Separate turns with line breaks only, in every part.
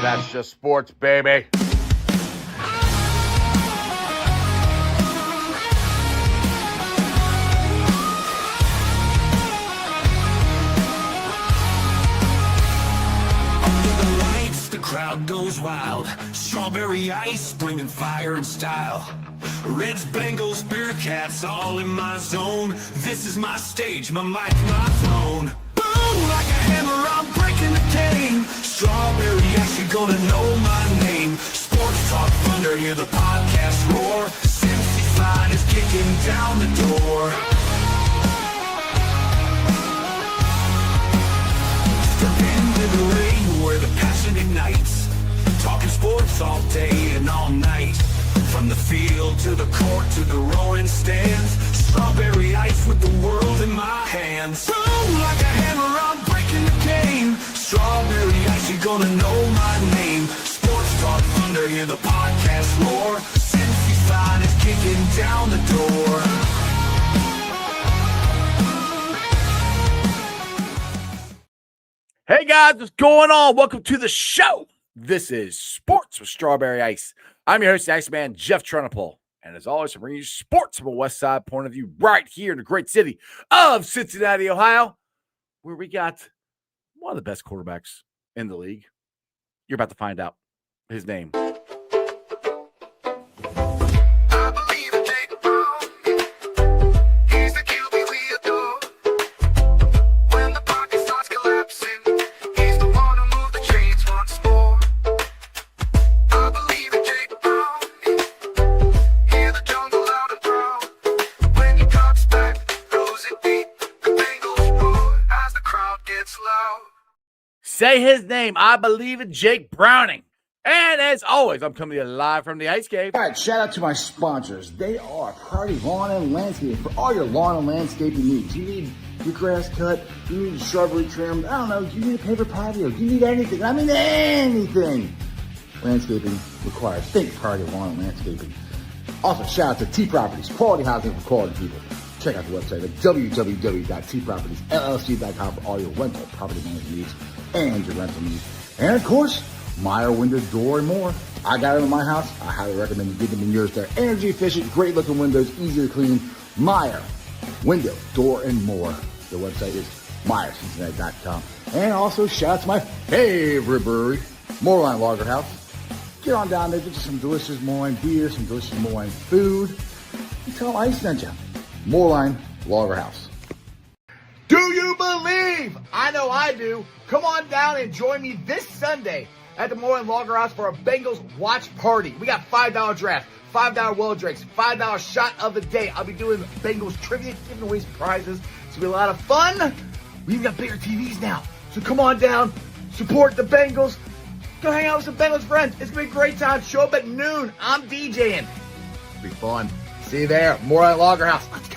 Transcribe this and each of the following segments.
That's just sports, baby.
Crowd goes wild. Strawberry ice, bringing fire and style. Reds, Bengals, Bearcats, all in my zone. This is my stage, my mic, my throne. Boom, like a hammer, I'm breaking the game. Strawberry ice, you're gonna know my name. Sports Talk Thunder, hear the podcast roar. Cincy's line is kicking down the door. Step into the ring where the passion ignites. Talking sports all day and all night. From the field to the court to the roaring stands. Strawberry ice with the world in my hands. Boom, like a hammer, I'm breaking the game. Strawberry ice, you're gonna know my name. Sports Talk Thunder, hear the podcast roar. Cincy's line is kicking down the door.
Hey guys, what's going on? Welcome to the show. This is Sports with Strawberry Ice. I'm your host, the Iceman, Jeff Trunapole. And as always, I'm bringing you sports from a West Side point of view right here in the great city of Cincinnati, Ohio, where we got one of the best quarterbacks in the league. You're about to find out his name. Say his name. I believe in Jake Browning. And as always, I'm coming to you live from the Ice Cave.
All right, shout out to my sponsors. They are Party Lawn and Landscaping for all your lawn and landscaping needs. You need your grass cut, you need shrubbery trimmed, I don't know, you need a paper patio, you need anything. I mean anything. Landscaping required. Think Party Lawn and Landscaping. Also, shout out to T Properties, quality housing for quality people. Check out the website at www.tpropertiesllc.com for all your rental property management needs and your rental needs. And of course, Meyer Window, Door, and more. I got them in my house. I highly recommend you get them in yours. They're energy efficient, great looking windows, easy to clean. Meyer Window, Door, and more. The website is MeyerCincinnati.com. And also, shout out to my favorite brewery, Moorline Lager House. Get on down there, get you some delicious Moorline beer, some delicious Moorline food. And tell them I sent you. Moorline Lager House. Do you believe? I know I do. Come on down and join me this Sunday at the Moorline Lager House for a Bengals watch party. We got $5 draft, $5 well drinks, $5 shot of the day. I'll be doing Bengals trivia, giving away prizes. It's going to be a lot of fun. We even got bigger TVs now. So come on down, support the Bengals. Go hang out with some Bengals friends. It's going to be a great time. Show up at noon. I'm DJing. It'll be fun. See you there. Moorline Lager House. Let's go.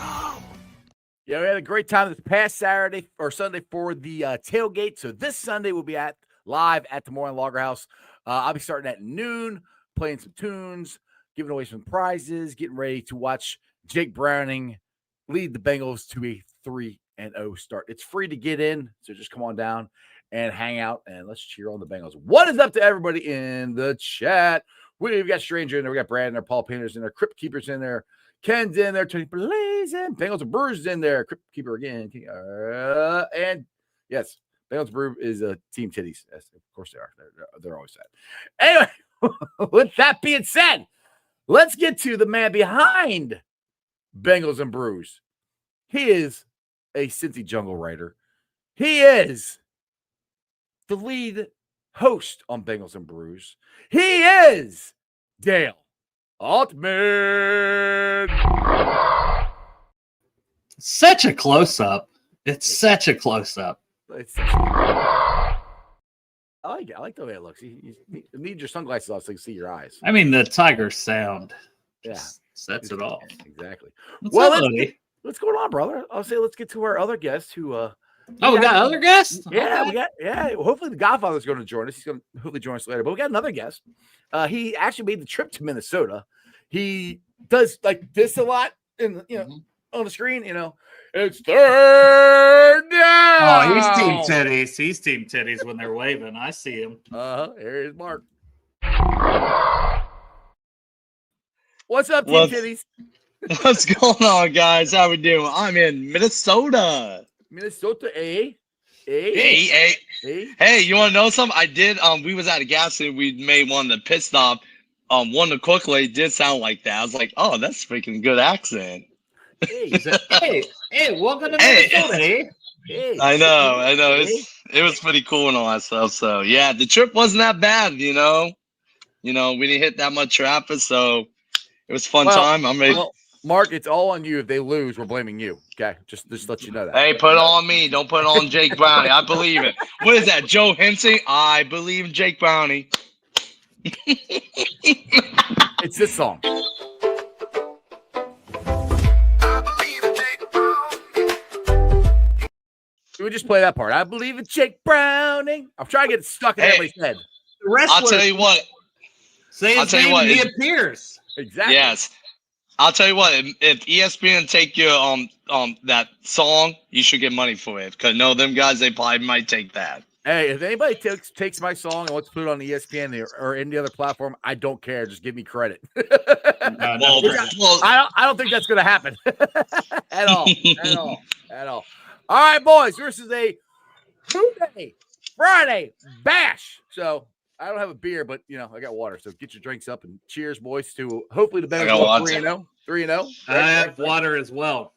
Yeah, we had a great time this past Saturday or Sunday for the tailgate. So this Sunday we'll be live at the Moorline Lager House. I'll be starting at noon, playing some tunes, giving away some prizes, getting ready to watch Jake Browning lead the Bengals to a 3-0 start. It's free to get in, so just come on down and hang out, and let's cheer on the Bengals. What is up to everybody in the chat? We've got Stranger in there. We got Brad in there, Paul Painters in there, Crypt Keepers in there, Ken's in there, Tony Blazing, Bengals and Brews in there, Crypt Keeper again. And yes, Bengals Brew is a team titties. Yes, of course they are. They're always sad. Anyway, with that being said, let's get to the man behind Bengals and Brews. He is a Cincy jungle writer. He is the lead host on Bengals and Brews. He is Dale Altman.
Such a close-up. It's such a close-up.
I like the way it looks. You need your sunglasses off so you can see your eyes.
I mean, the tiger sound
just
sets it off.
Exactly.
What's
going on, brother? I'll say let's get to our other guest who
we got other guests?
Yeah, hopefully the Godfather is going to join us. He's going to hopefully join us later. But we got another guest. He actually made the trip to Minnesota. He does like this a lot on the screen, It's third down.
Oh, he's team titties. He's team titties when they're waving. I see him.
Here's Mark. What's up, team titties?
What's going on, guys? How we doing? I'm in Minnesota.
Minnesota, eh?
Hey, you want to know something? I did. We was at a gas station. We made one of the pit stop. One of the quick lady did sound like that. I was like, oh, that's freaking good accent.
Hey, welcome to Minnesota, eh?
Hey.
I know. It was pretty cool and all that stuff. So yeah, the trip wasn't that bad. We didn't hit that much traffic, so it was a fun time. I'm ready.
Well, Mark, it's all on you. If they lose, we're blaming you. Okay, just let you know that.
Hey, put it on me. Don't put it on Jake Brownie. I believe it. What is that, Joe Henson? I believe in Jake Brownie.
It's this song. We just play that part. I believe in Jake Browning. I'm trying to get it stuck in everybody's head.
The rest
I'll tell you what.
Say his name and he appears.
Exactly.
Yes. I'll tell you what. If ESPN take your that song, you should get money for it. Because them guys, they probably might take that.
Hey, if anybody takes my song and wants to put it on ESPN or any other platform, I don't care. Just give me credit. I don't think that's going to happen at all. All right, boys. Versus a Who Dey Friday bash. So I don't have a beer, but I got water. So get your drinks up and cheers, boys. To hopefully the Bengals 3-0.
I have water as well.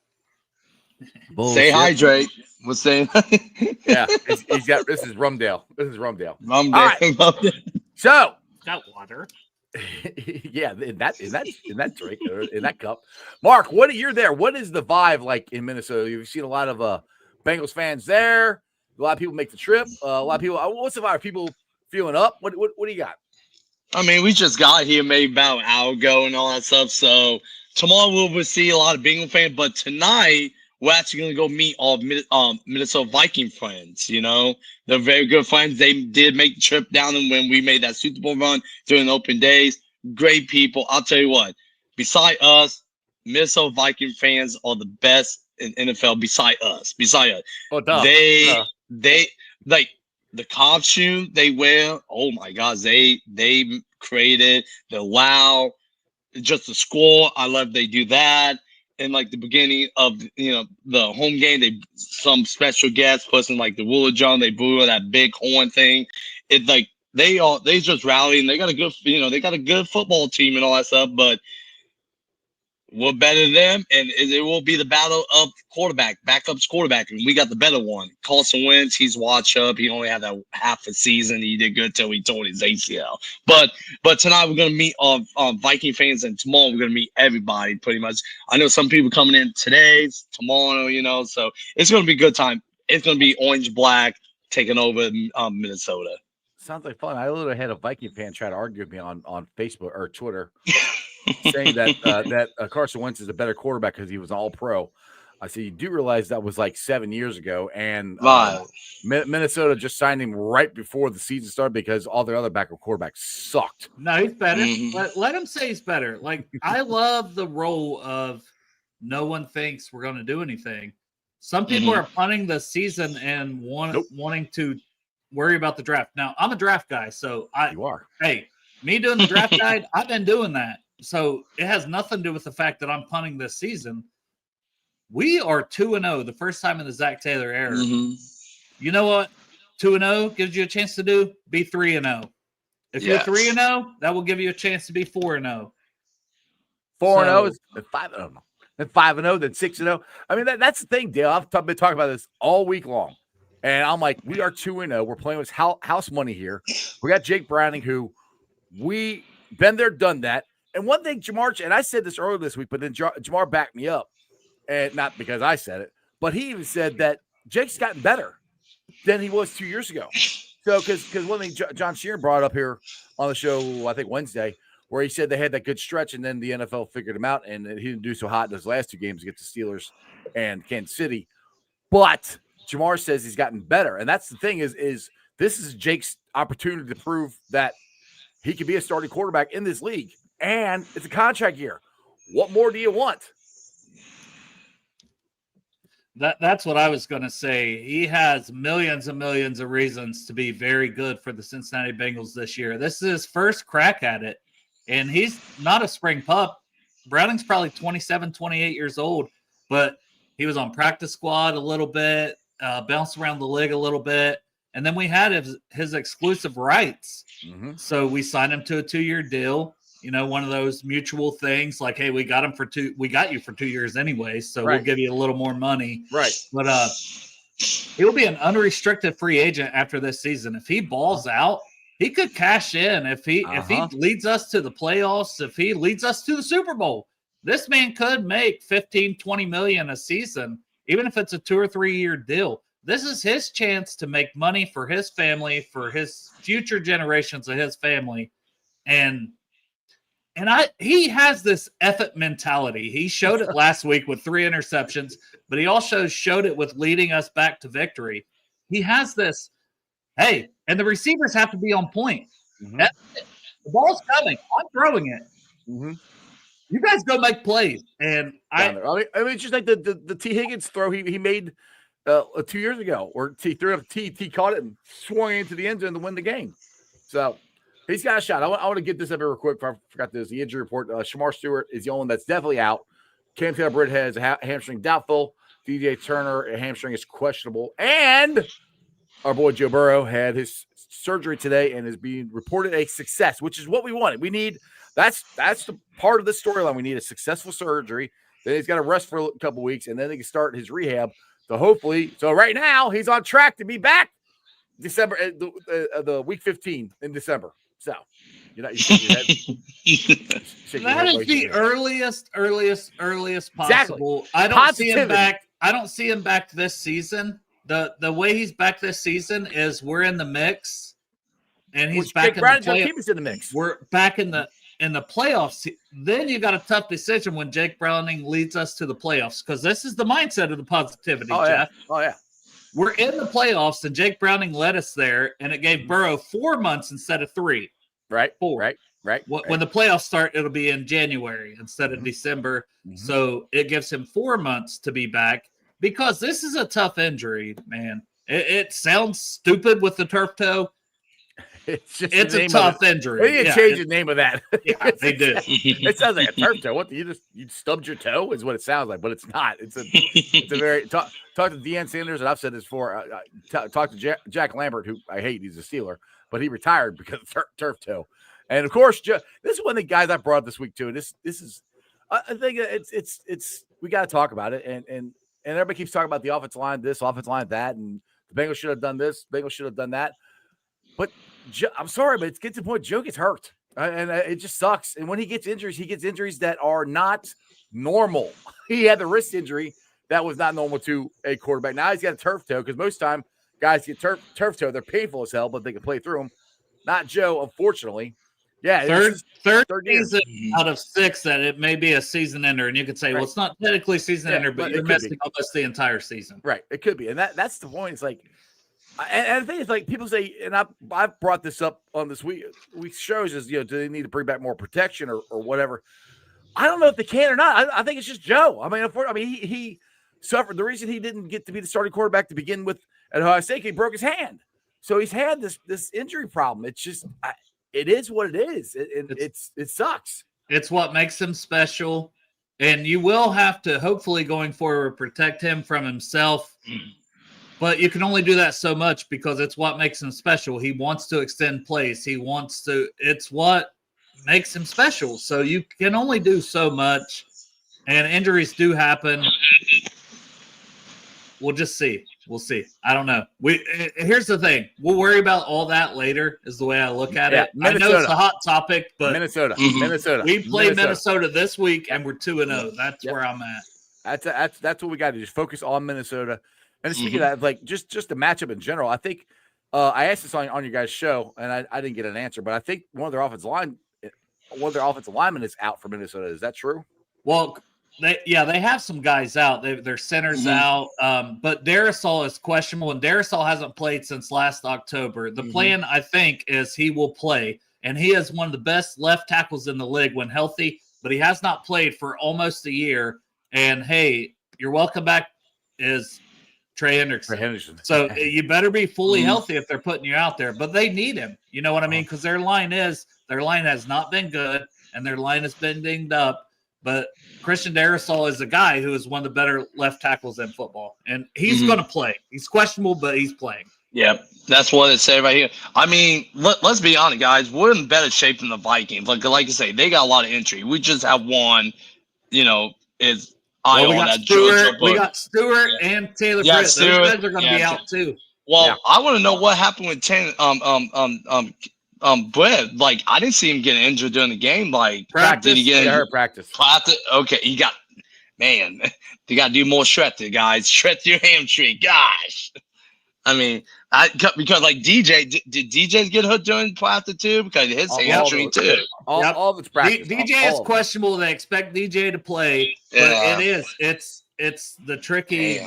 Bullshit.
Stay hydrate. We'll say.
Yeah, he's got. This is Rumdale.
Rumdale.
All right. So
got water.
Yeah, in that drink or in that cup. Mark, you're there? What is the vibe like in Minnesota? You've seen a lot of Bengals fans there. A lot of people make the trip. A lot of people. What's the vibe? Are people feeling up? What do you got?
I mean, we just got here maybe about an hour ago and all that stuff. So tomorrow we'll see a lot of Bengal fans, but tonight we're actually going to go meet all Minnesota Viking friends. They're very good friends. They did make the trip down when we made that Super Bowl run during the open days. Great people. I'll tell you what, beside us, Minnesota Viking fans are the best in NFL beside us.
Oh, duh.
They like the costume they wear. Oh my God, they created the wow, just the score. I love they do that. In like the beginning of the home game, some special guests pushing like the Wooler John, they blew that big horn thing. It's like they just rallied and they got a good they got a good football team and all that stuff, but we're better than them, and it will be the battle of backup's quarterback, and we got the better one. Carson Wentz, he's washed up. He only had that half a season. He did good till he tore his ACL. But tonight we're gonna meet Viking fans, and tomorrow we're gonna meet everybody pretty much. I know some people coming in today, tomorrow, so it's gonna be a good time. It's gonna be orange black taking over Minnesota.
Sounds like fun. I literally had a Viking fan try to argue with me on Facebook or Twitter. Saying that Carson Wentz is a better quarterback because he was an all-pro. I said, you do realize that was like 7 years ago, and Minnesota just signed him right before the season started because all their other backup quarterbacks sucked.
No, he's better. Let him say he's better. Like, I love the role of no one thinks we're going to do anything. Some people are punting the season and wanting to worry about the draft. Now, I'm a draft guy, so
you are.
Hey, me doing the draft guide, I've been doing that. So it has nothing to do with the fact that I'm punting this season. We are 2-0, the first time in the Zach Taylor era. You know what 2-0 gives you a chance to do? Be 3-0. If you're 3-0, that will give you a chance to be 4-0.
4-0 is 5-0. Then 5-0, then 6-0. I mean, that's the thing, Dale. I've been talking about this all week long. And I'm like, we are 2-0. We're playing with house money here. We got Jake Browning, who we been there, done that. And one thing, Jamar, and I said this earlier this week, but then Jamar backed me up, and not because I said it, but he even said that Jake's gotten better than he was 2 years ago. So, because one thing John Sheeran brought up here on the show, I think Wednesday, where he said they had that good stretch, and then the NFL figured him out, and he didn't do so hot in his last two games against the Steelers and Kansas City. But Jamar says he's gotten better, and that's the thing is this is Jake's opportunity to prove that he could be a starting quarterback in this league. And it's a contract year. What more do you want?
That's what I was going to say. He has millions and millions of reasons to be very good for the Cincinnati Bengals this year. This is his first crack at it, and he's not a spring pup. Browning's probably 27, 28 years old, but he was on practice squad a little bit, bounced around the league a little bit, and then we had his exclusive rights.
Mm-hmm.
So we signed him to a 2-year deal. One of those mutual things like, hey, we got you for 2 years anyway, so
right.
We'll give you a little more money.
Right.
But he'll be an unrestricted free agent after this season. If he balls out, he could cash in. If he leads us to the playoffs, if he leads us to the Super Bowl, this man could make 15, 20 million a season, even if it's a 2 or 3 year deal. This is his chance to make money for his family, for his future generations of his family. And he has this effort mentality. He showed it last week with 3 interceptions, but he also showed it with leading us back to victory. He has this, hey, and the receivers have to be on point.
Mm-hmm.
The ball's coming. I'm throwing it.
Mm-hmm.
You guys go make plays. And
I mean, it's just like the T. Higgins throw he made 2 years ago, where T threw up T caught it and swung into the end zone to win the game. So he's got a shot. I want to get this up here real quick. I forgot this. The injury report. Shamar Stewart is the only one that's definitely out. Cam Taylor-Britt has a hamstring doubtful. DJ Turner, a hamstring is questionable. And our boy Joe Burrow had his surgery today and is being reported a success, which is what we wanted. We need that's the part of the storyline. We need a successful surgery. Then he's got to rest for a couple weeks, and then he can start his rehab. So hopefully, right now he's on track to be back December, the week 15 in December. So,
that is the earliest possible.
Exactly.
I don't see him back this season. The way he's back this season is we're in the mix, and he's back in the playoffs.
In the mix.
We're back in the playoffs. Then you got a tough decision when Jake Browning leads us to the playoffs, because this is the mindset of the positivity, Jeff.
Yeah.
We're in the playoffs, and Jake Browning led us there, and it gave Burrow 4 months instead of 3.
Right.
4.
Right.
When the playoffs start, it'll be in January instead of December. Mm-hmm. So it gives him 4 months to be back, because this is a tough injury, man. It sounds stupid with the turf toe. It's a tough injury.
They didn't change the name of that.
Yeah, they did.
It sounds like a turf toe. What you stubbed your toe is what it sounds like, but it's not. It's a very talk to Deion Sanders, and I've said this before. Talk to Jack Lambert, who I hate. He's a Steeler, but he retired because of turf toe. And of course, this is one of the guys I brought up this week too. This is, I think it's we got to talk about it, and everybody keeps talking about the offensive line, this offensive line, that, and the Bengals should have done this, Bengals should have done that, but I'm sorry, but it gets to the point Joe gets hurt, and it just sucks. And when he gets injuries that are not normal. He had the wrist injury that was not normal to a quarterback. Now he's got a turf toe, because most time guys get turf toe. They're painful as hell, but they can play through them. Not Joe, unfortunately. Yeah,
third season out of 6 that it may be a season ender, and you could say, well, it's not technically season ender, but you're missing almost the entire season.
Right, it could be, and that's the point. It's like, and the thing is, like, people say, and I've brought this up on this week's shows, is, do they need to bring back more protection or whatever? I don't know if they can or not. I think it's just Joe. I mean, he suffered. The reason he didn't get to be the starting quarterback to begin with at Ohio State, he broke his hand, so he's had this injury problem. It's just. It is what it is. It sucks.
It's what makes him special. And you will have to, hopefully going forward, protect him from himself. But you can only do that so much, because it's what makes him special. He wants to extend plays. It's what makes him special. So you can only do so much. And injuries do happen. We'll just see. We'll see. I don't know. Here's the thing. We'll worry about all that later, is the way I look at it.
Minnesota.
I know it's a hot topic, but
Minnesota.
We played Minnesota this week, and we're 2-0. That's where I'm at.
That's what we got to just focus on Minnesota. And speaking of that, like just the matchup in general, I think I asked this on your guys' show, and I didn't get an answer, but I think one of their offensive linemen is out for Minnesota. Is that true?
Well, they have some guys out. Their center's out, but Darisaw is questionable, and Darisaw hasn't played since last October. The plan, I think, is he will play, and he is one of the best left tackles in the league when healthy, but he has not played for almost a year. And hey, you're welcome back is Trey Hendrickson.
Trey Henderson.
So you better be fully healthy if they're putting you out there. But they need him. You know what I mean? Because their line has not been good, and their line has been dinged up. But Christian Darrisaw is a guy who is one of the better left tackles in football, and he's going to play. He's questionable, but he's playing.
Yep, that's what it said right here. I mean, let's be honest, guys. We're in better shape than the Vikings. Like I say, they got a lot of injury. We just have one. You know, is eye on that Georgia.
We got Stewart and Taylor Britt. Those guys are going to be out too.
Well, I want to know what happened with Britt. Like, I didn't see him get injured during the game. Like,
Practice.
Did he get
injured? Practice?
Okay, you got. Man, you got to do more stretching, guys. Stretch your hamstring. Gosh. I mean, because like DJ, did DJ get hurt during practice too? Because his hamstring too.
All of it's practice.
DJ is questionable. They expect DJ to play, but it's the tricky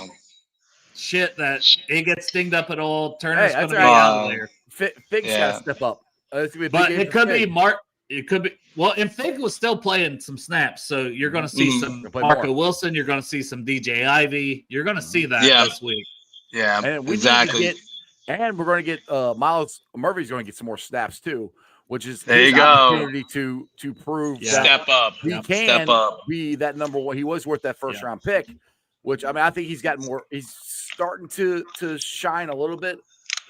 shit that it gets dinged up at all. Turner's going to be out there.
Fig's got to step up.
But it could be Mark. It could be and Fig was still playing some snaps, so you're going to see some Marco Wilson. You're going to see some DJ Ivy. You're going to see that this week.
Yeah,
and
exactly.
And we're going to get Miles Murphy's going to get some more snaps too, which is
there
his
you go.
Opportunity to prove that
step up.
He can be that number one. He was worth that first round pick, which I mean I think he's gotten more. He's starting to shine a little bit,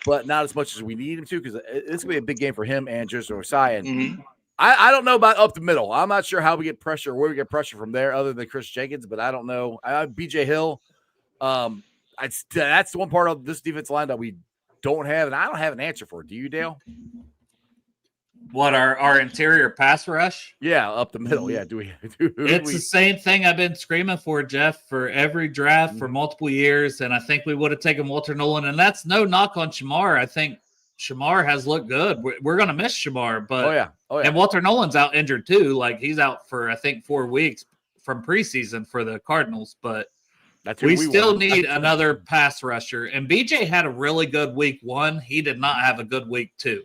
but not as much as we need him to because it's going to be a big game for him and Joseph Osai. And I don't know about up the middle. I'm not sure how we get pressure, where we get pressure from there, other than Chris Jenkins. But I don't know. BJ Hill. That's the one part of this defense line that we don't have, and I don't have an answer for. Do you, Dale?
What our interior pass rush?
Yeah, up the middle. Yeah, do we?
It's the same thing I've been screaming for, Jeff, for every draft for multiple years, and I think we would have taken Walter Nolan, and that's no knock on Shamar. I think Shamar has looked good. We're going to miss Shamar, but and Walter Nolan's out injured too. Like he's out for I think 4 weeks from preseason for the Cardinals, but. We still need another pass rusher. And BJ had a really good week 1. He did not have a good week 2.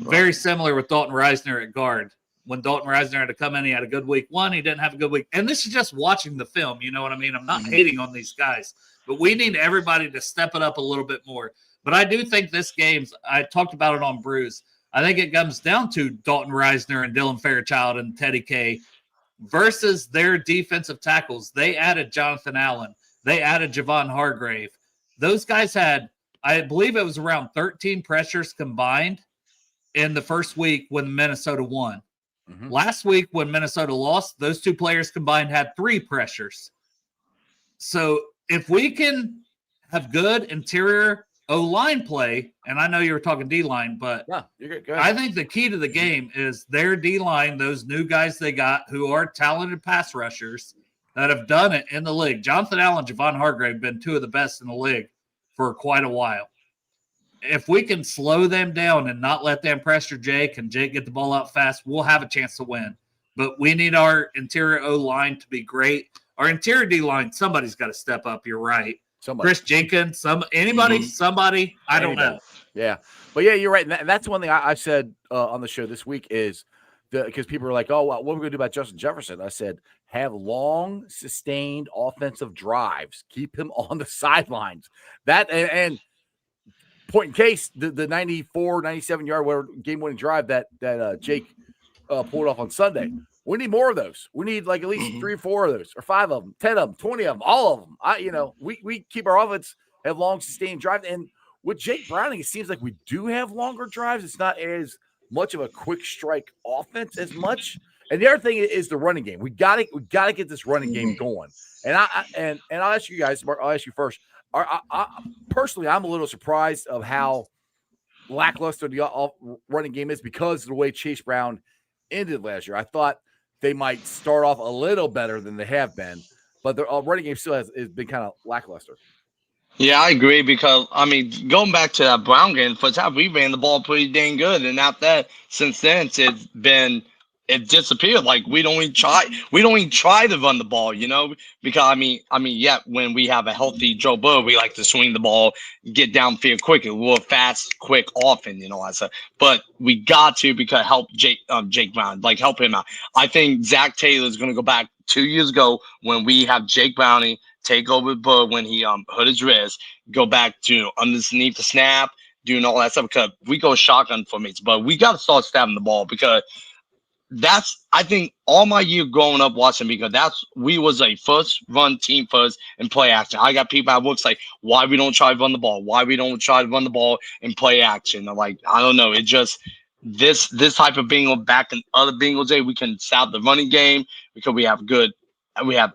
Very similar with Dalton Reisner at guard. When Dalton Reisner had to come in, he had a good week 1. He didn't have a good week. And this is just watching the film. You know what I mean? I'm not hating on these guys. But we need everybody to step it up a little bit more. But I do think this game's – I talked about it on Brews. I think it comes down to Dalton Reisner and Dylan Fairchild and Teddy K versus their defensive tackles. They added Jonathan Allen. They added Javon Hargrave. Those guys had, I believe it was around 13 pressures combined in the first week when Minnesota won. Last week when Minnesota lost, those 2 players combined had 3 pressures. So if we can have good interior O-line play, and I know you were talking D-line, but
you're good.
I think the key to the game is their D-line, those new guys they got who are talented pass rushers that have done it in the league. Jonathan Allen and Javon Hargrave have been 2 of the best in the league for quite a while. If we can slow them down and not let them pressure Jake and Jake get the ball out fast, we'll have a chance to win. But we need our interior O-line to be great. Our interior D-line, somebody's got to step up. You're right.
Somebody.
Chris Jenkins, somebody, I don't know.
Yeah. But yeah, you're right. And that's one thing I said on the show this week is because people are like, oh, well, what are we going to do about Justin Jefferson? I said, have long, sustained offensive drives. Keep him on the sidelines. That and point in case, the 94, 97-yard game-winning drive that Jake pulled off on Sunday. We need more of those. We need like at least 3 or 4 of those, or 5 of them, 10 of them, 20 of them, all of them. We keep our offense have long sustained drives, and with Jake Browning, it seems like we do have longer drives. It's not as much of a quick strike offense as much. And the other thing is the running game. We got to get this running game going. And I'll ask you guys. Mark, I'll ask you first. Personally, I'm a little surprised of how lackluster the running game is because of the way Chase Brown ended last year. I thought they might start off a little better than they have been, but their running game still has been kind of lackluster.
Yeah, I agree because, I mean, going back to that Brown game, first half, we ran the ball pretty dang good. And after that, since then, it disappeared. Like we don't even try to run the ball, because I mean, yeah, when we have a healthy Joe Burrow, we like to swing the ball, get downfield quicker. We're fast, quick, often, I said, but we got to because help Jake Brown, like help him out. I think Zach Taylor is going to go back 2 years ago when we have Jake Browning, take over Bud when he hurt his wrist, go back to underneath the snap, doing all that stuff, because we go shotgun formations. But we got to start stabbing the ball, because I think all my year growing up watching, because we was a first run team first and play action. I got people at work like, why we don't try to run the ball? Why we don't try to run the ball and play action? I'm like, I don't know. It just this type of Bengal back in other Bengals day, we can stop the running game because we have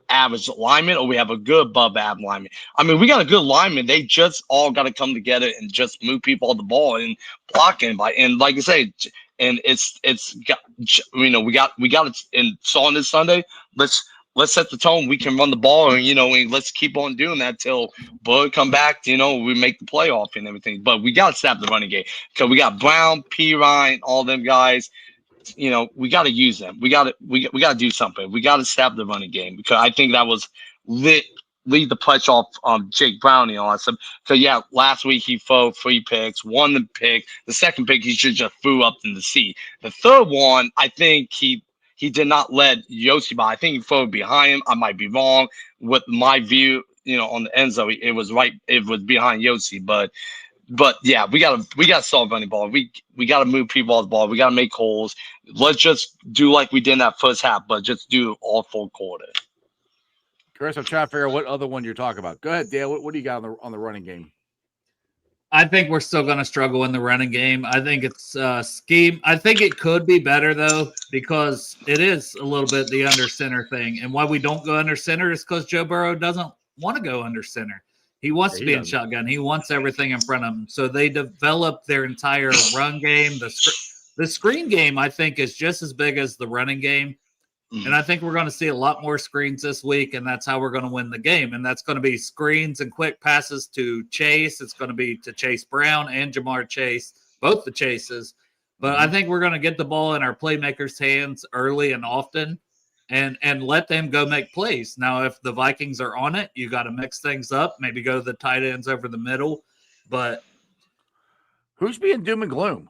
average linemen, or we have a good above average lineman. I mean, we got a good lineman. They just all got to come together and just move people on the ball and blocking and like I say, and it's got, we got it. And so on this Sunday, let's set the tone. We can run the ball, and and let's keep on doing that till Bud come back. We make the playoff and everything. But we got to stop the running game, because we got Brown, P. Ryan, all them guys. We got to use them. We got to do something. We got to stop the running game, because I think that was lead the pressure off Jake Browning and all that stuff. Because last week he threw 3 picks, won the pick. The second pick he should just threw up in the sea. The third one, I think he did not let Yossi by. I think he threw behind him. I might be wrong with my view. On the end zone, it was right. It was behind Yossi, but yeah, we gotta start running ball. We gotta move people off the ball. We gotta make holes. Let's just do like we did in that first half, but just do all 4 quarters.
Chris, I'm trying to figure out what other one you're talking about. Go ahead, Dale. What do you got on the running game?
I think we're still going to struggle in the running game. I think it's scheme. I think it could be better, though, because it is a little bit the under center thing. And why we don't go under center is because Joe Burrow doesn't want to go under center. He wants to be in shotgun. He wants everything in front of him. So they develop their entire run game. The screen game, I think, is just as big as the running game. And I think we're going to see a lot more screens this week, and that's how we're going to win the game. And that's going to be screens and quick passes to Chase. It's going to be to Chase Brown and Jamar Chase, both the Chases. But I think we're going to get the ball in our playmakers' hands early and often and let them go make plays. Now, if the Vikings are on it, you got to mix things up, maybe go to the tight ends over the middle. But
who's being doom and gloom?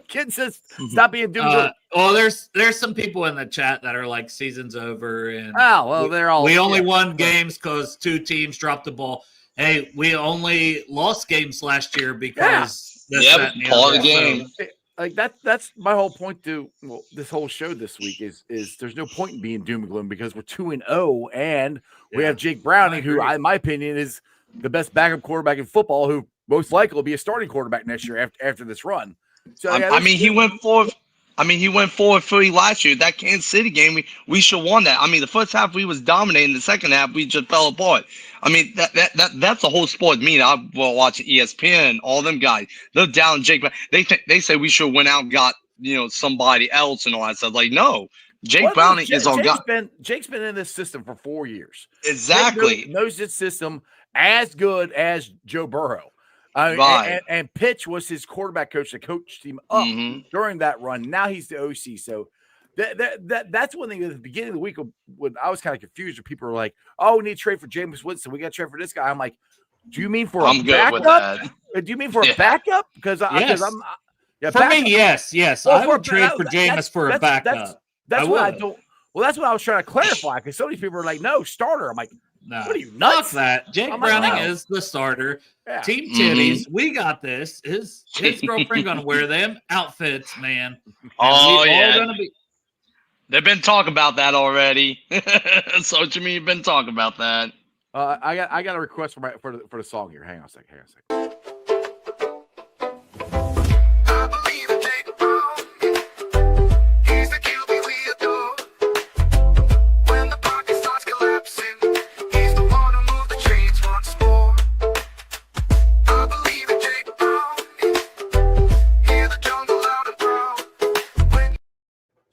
Kid says stop being doom and gloom.
Well, there's some people in the chat that are like season's over, and
they're all.
We only won games because 2 teams dropped the ball. Hey, we only lost games last year because
part of the game.
Like that's my whole point to this whole show this week is there's no point in being doom and gloom, because we're 2-0 and we have Jake Browning, who in my opinion is the best backup quarterback in football, who most likely will be a starting quarterback next year after this run. So
he went 4-3 last year. That Kansas City game, we should have won that. I mean, the first half we was dominating. The second half we just fell apart. I mean, that's the whole sport. I will watch ESPN. All them guys, they're down Jake. They say we should have went out and got somebody else and all that stuff. Like, no, Jake Browning is on God.
Jake's been in this system for 4 years.
Exactly,
knows this system as good as Joe Burrow.
Right.
And Pitch was his quarterback coach that coached him up during that run. Now he's the OC. So that's one thing. At the beginning of the week, when I was kind of confused, when people were like, "Oh, we need to trade for Jameis Winston. We got to trade for this guy." I'm like, "Do you mean for a backup? Do you mean for a backup?" Because for
me, yes. I would trade for Jameis for a backup.
That's what I don't. Well, that's what I was trying to clarify, because some of these people are like, "No, starter." I'm like,
no,
what are you nuts?
That Jake Browning is the starter. Yeah. Team titties, we got this. His girlfriend gonna wear them outfits, man.
They've been talking about that already. So what you mean you've been talking about that?
I got a request for the song here. Hang on a second.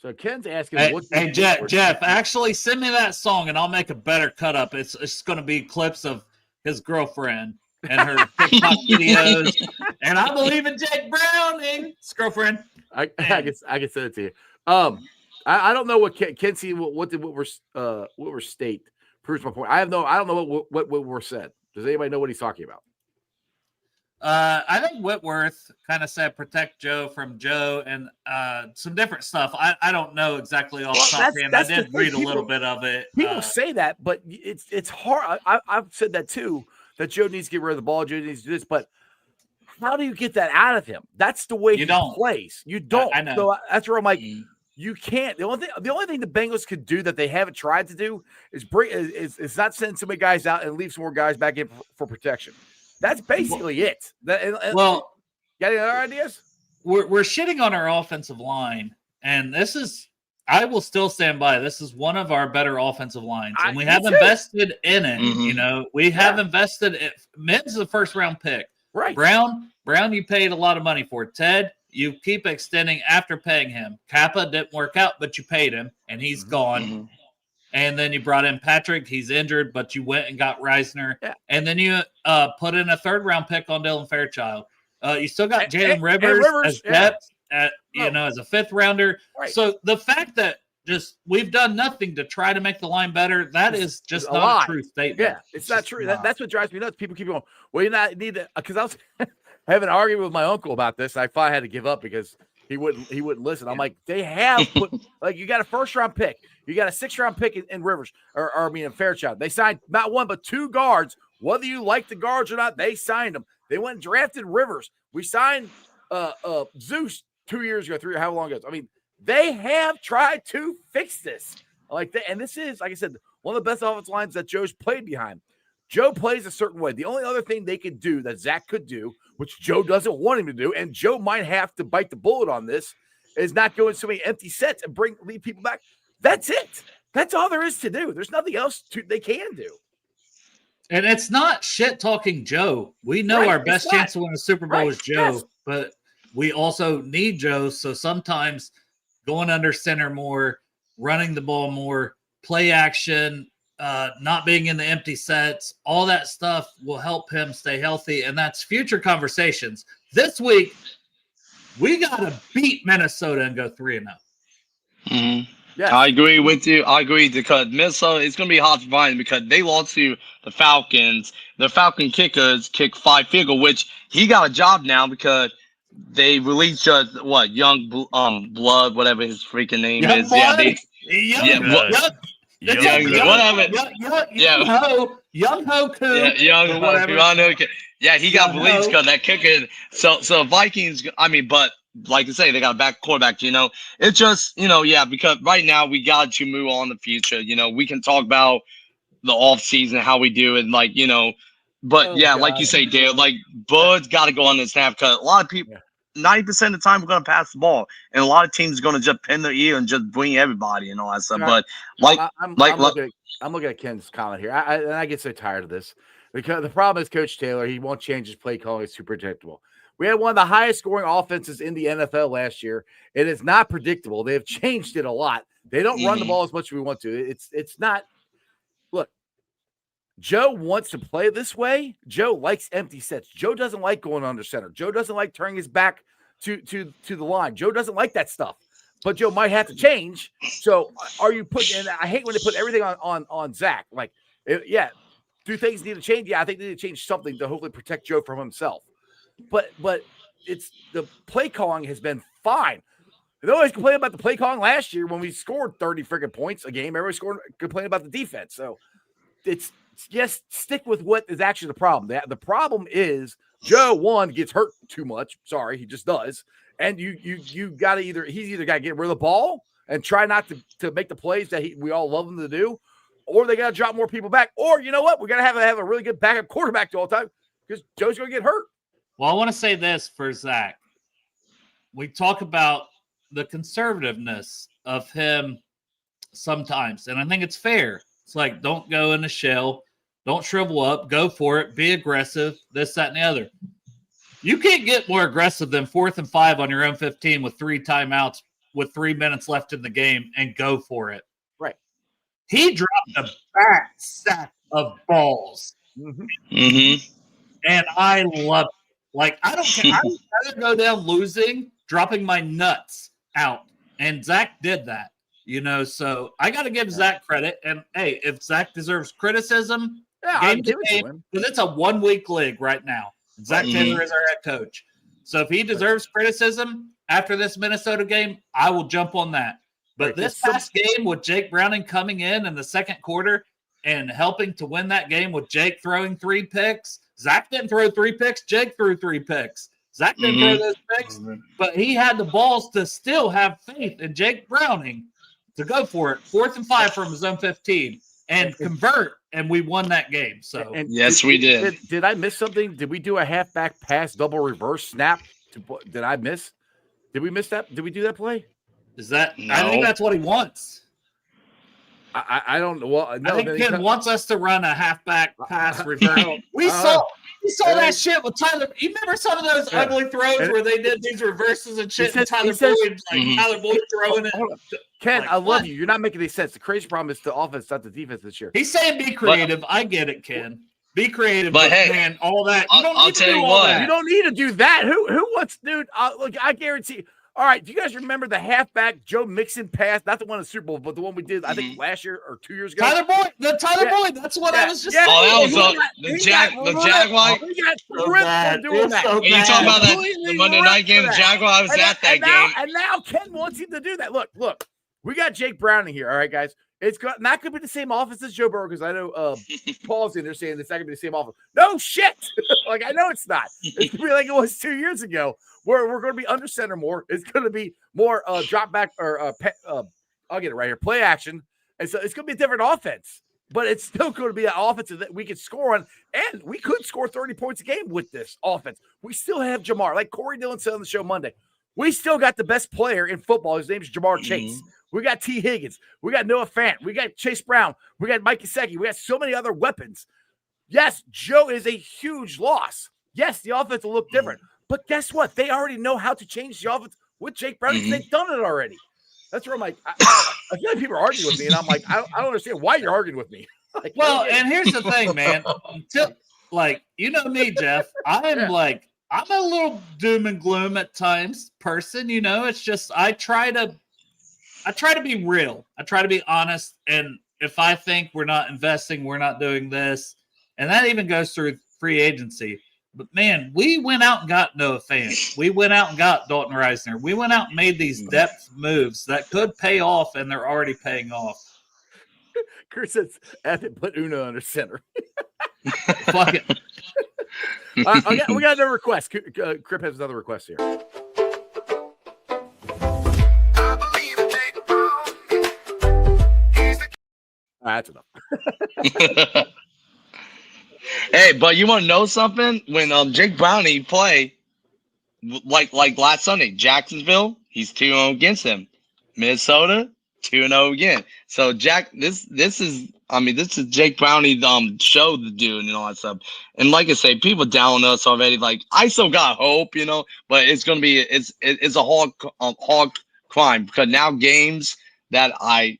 So Ken's asking,
hey Jeff, actually send me that song and I'll make a better cut up. It's going to be clips of his girlfriend and her TikTok videos. And I believe in Jake Browning, his girlfriend.
I can send it to you. I don't know what Ken see what were state proves my point. I don't know what were said. Does anybody know what he's talking about?
I think Whitworth kind of said protect Joe from Joe and some different stuff. I don't know exactly off the top of hand. I did read a little bit of it.
People say that, but it's hard. I've said that too, that Joe needs to get rid of the ball. Joe needs to do this, but how do you get that out of him? That's the way he plays. You don't.
I know.
So that's where I'm like, you can't. The only thing the Bengals could do that they haven't tried to do is is not send so many guys out and leave some more guys back in for protection. That's basically it. Got any other ideas?
We're shitting on our offensive line, and this is, I will still stand by, this is one of our better offensive lines, and we have invested in it. You know, we have invested in Mims, the first round pick.
Right.
Brown, you paid a lot of money for. Ted, you keep extending after paying him. Kappa didn't work out, but you paid him, and he's gone. And then you brought in Patrick. He's injured, but you went and got Reisner. Yeah. And then you put in a third-round pick on Dylan Fairchild. You still got Jalen Rivers as depth, as a fifth-rounder. Right. So the fact that we've done nothing to try to make the line better, that is just not a true statement.
Yeah, it's not true. That's what drives me nuts. People keep going, well, you need to – because I was having an argument with my uncle about this. I finally had to give up because he wouldn't listen. I'm like, they have put – like, you got a first-round pick. You got a 6th-round pick in Rivers, in Fairchild. They signed not one but 2 guards. Whether you like the guards or not, they signed them. They went and drafted Rivers. We signed Zeus 2 years ago, 3 or how long ago. I mean, they have tried to fix this. And this is, like I said, one of the best offensive lines that Joe's played behind. Joe plays a certain way. The only other thing they could do that Zach could do, which Joe doesn't want him to do, and Joe might have to bite the bullet on this, is not go in so many empty sets and leave people back. That's it. That's all there is to do. There's nothing else they can do.
And it's not shit-talking Joe. We know our best chance to win a Super Bowl is Joe, but we also need Joe. So sometimes going under center more, running the ball more, play action, not being in the empty sets, all that stuff will help him stay healthy, and that's future conversations. This week, we got to beat Minnesota and go 3-0.
Mm-hmm. Yes. I agree with you. I agree because Minnesota, it's going to be hard to find because they lost to the Falcons. The Falcon kickers kicked 5 field goals, which he got a job now because they released young blood, whatever his freaking name is.
Blood? Young Hoku.
Yeah, he got released because that kicker. So Vikings. I mean, but. Like I say, they got a back quarterback, It's just, because right now we got to move on in the future. We can talk about the off season, how we do it, like, but like you say, Dale, like Bud's got to go on the snap because a lot of people, 90% of the time we're going to pass the ball, and a lot of teams are going to just pin their ear and just bring everybody and all that stuff. But
I'm looking at Ken's comment here. I get so tired of this because the problem is Coach Taylor, he won't change his play calling. It's too predictable. We had one of the highest scoring offenses in the NFL last year. It is not predictable. They have changed it a lot. They don't run the ball as much as we want to. It's not. Look, Joe wants to play this way. Joe likes empty sets. Joe doesn't like going under center. Joe doesn't like turning his back to the line. Joe doesn't like that stuff. But Joe might have to change. So are you putting? And I hate when they put everything on Zach. Do things need to change? Yeah, I think they need to change something to hopefully protect Joe from himself. But it's the play calling has been fine. They always complained about the play calling last year when we scored 30 freaking points a game. Everybody complained about the defense. So it's just stick with what is actually the problem. The problem is Joe, one, gets hurt too much. Sorry, he just does. And you got to he's either got to get rid of the ball and try not to make the plays that we all love him to do, or they got to drop more people back. Or you know what? We got to have a really good backup quarterback all the time because Joe's going to get hurt.
Well, I want to say this for Zach. We talk about the conservativeness of him sometimes, and I think it's fair. It's like, don't go in a shell. Don't shrivel up. Go for it. Be aggressive, this, that, and the other. You can't get more aggressive than 4th and 5 on your own 15 with 3 timeouts with 3 minutes left in the game and go for it.
Right.
He dropped a back sack of balls. And I love it. Like, I don't care. I would rather go down losing, dropping my nuts out. And Zach did that, so I got to give Zach credit. And, hey, if Zach deserves criticism, game to game, because it's a 1-week league right now. Zach Taylor is our head coach. So if he deserves criticism after this Minnesota game, I will jump on that. But this past game with Jake Browning coming in the second quarter and helping to win that game with Jake throwing 3 picks. Zach didn't throw 3 picks. Jake threw 3 picks. Zach didn't throw those picks, but he had the balls to still have faith in Jake Browning to go for it. 4th and 5 from his own 15 and convert, and we won that game. So
yes, we did.
Did I miss something? Did we do a halfback pass double reverse snap? Did I miss? Did we miss that? Did we do that play?
Is that?
No.
I think that's what he wants.
I don't know. Well, no,
I think Ken wants us to run a halfback pass reverse. We saw that shit with Tyler. You remember some of those ugly throws where they did these reverses and shit? Tyler Boyd throwing it.
Ken, I love you. You're not making any sense. The crazy problem is the offense, not the defense this year.
He's saying be creative. I get it, Ken. Be creative,
but hey,
man, all that.
I'll tell you what.
You don't need to do that. Who wants, dude? Look, I guarantee. All right, do you guys remember the halfback Joe Mixon pass? Not the one in the Super Bowl, but the one we did, I think, last year or 2 years ago.
Tyler Boyd. That's what I was just saying.
Oh, that was the Jaguar.
He got ripped for doing that.
So you talking about the Monday night game, the Jaguar? I was at that game.
And now Ken wants him to do that. Look. We got Jake Browning here. All right, guys. It's not going to be the same offense as Joe Burrow because I know Paul's in there saying it's not going to be the same offense. No shit. Like, I know it's not. It's going to be like it was 2 years ago where we're going to be under center more. It's going to be more drop back or I'll get it right here, play action. And so it's going to be a different offense, but it's still going to be an offense that we could score on. And we could score 30 points a game with this offense. We still have Jamar. Like Corey Dillon said on the show Monday, we still got the best player in football. His name's Jamar Chase. We got T. Higgins. We got Noah Fant. We got Chase Brown. We got Mike Gesicki. We got so many other weapons. Yes, Joe is a huge loss. Yes, the offense will look different. But guess what? They already know how to change the offense with Jake Brown because they've done it already. That's where I'm like, I feel like people are arguing with me, and I'm like, I don't understand why you're arguing with me. Like,
well, and here's the thing, man. You know me, Jeff. I'm a little doom and gloom at times person. You know, it's just I try to be real. I try to be honest. And if I think we're not investing, we're not doing this, and that even goes through free agency. But man, we went out and got Noah Fant. We went out and got Dalton Reisner. We went out and made these depth moves that could pay off, and they're already paying off.
Chris says, put Uno under center.
Fuck it.
We got another request. Crip has another request here. That's enough.
Hey, but you want to know something? When Jake Browning play like last Sunday, Jacksonville, he's 2-0 against them. Minnesota, 2-0 again. So this is Jake Browning's show to do and all that stuff. And like I say, people down on us already. Like I still got hope, but it's gonna be it's a hard climb because now games that I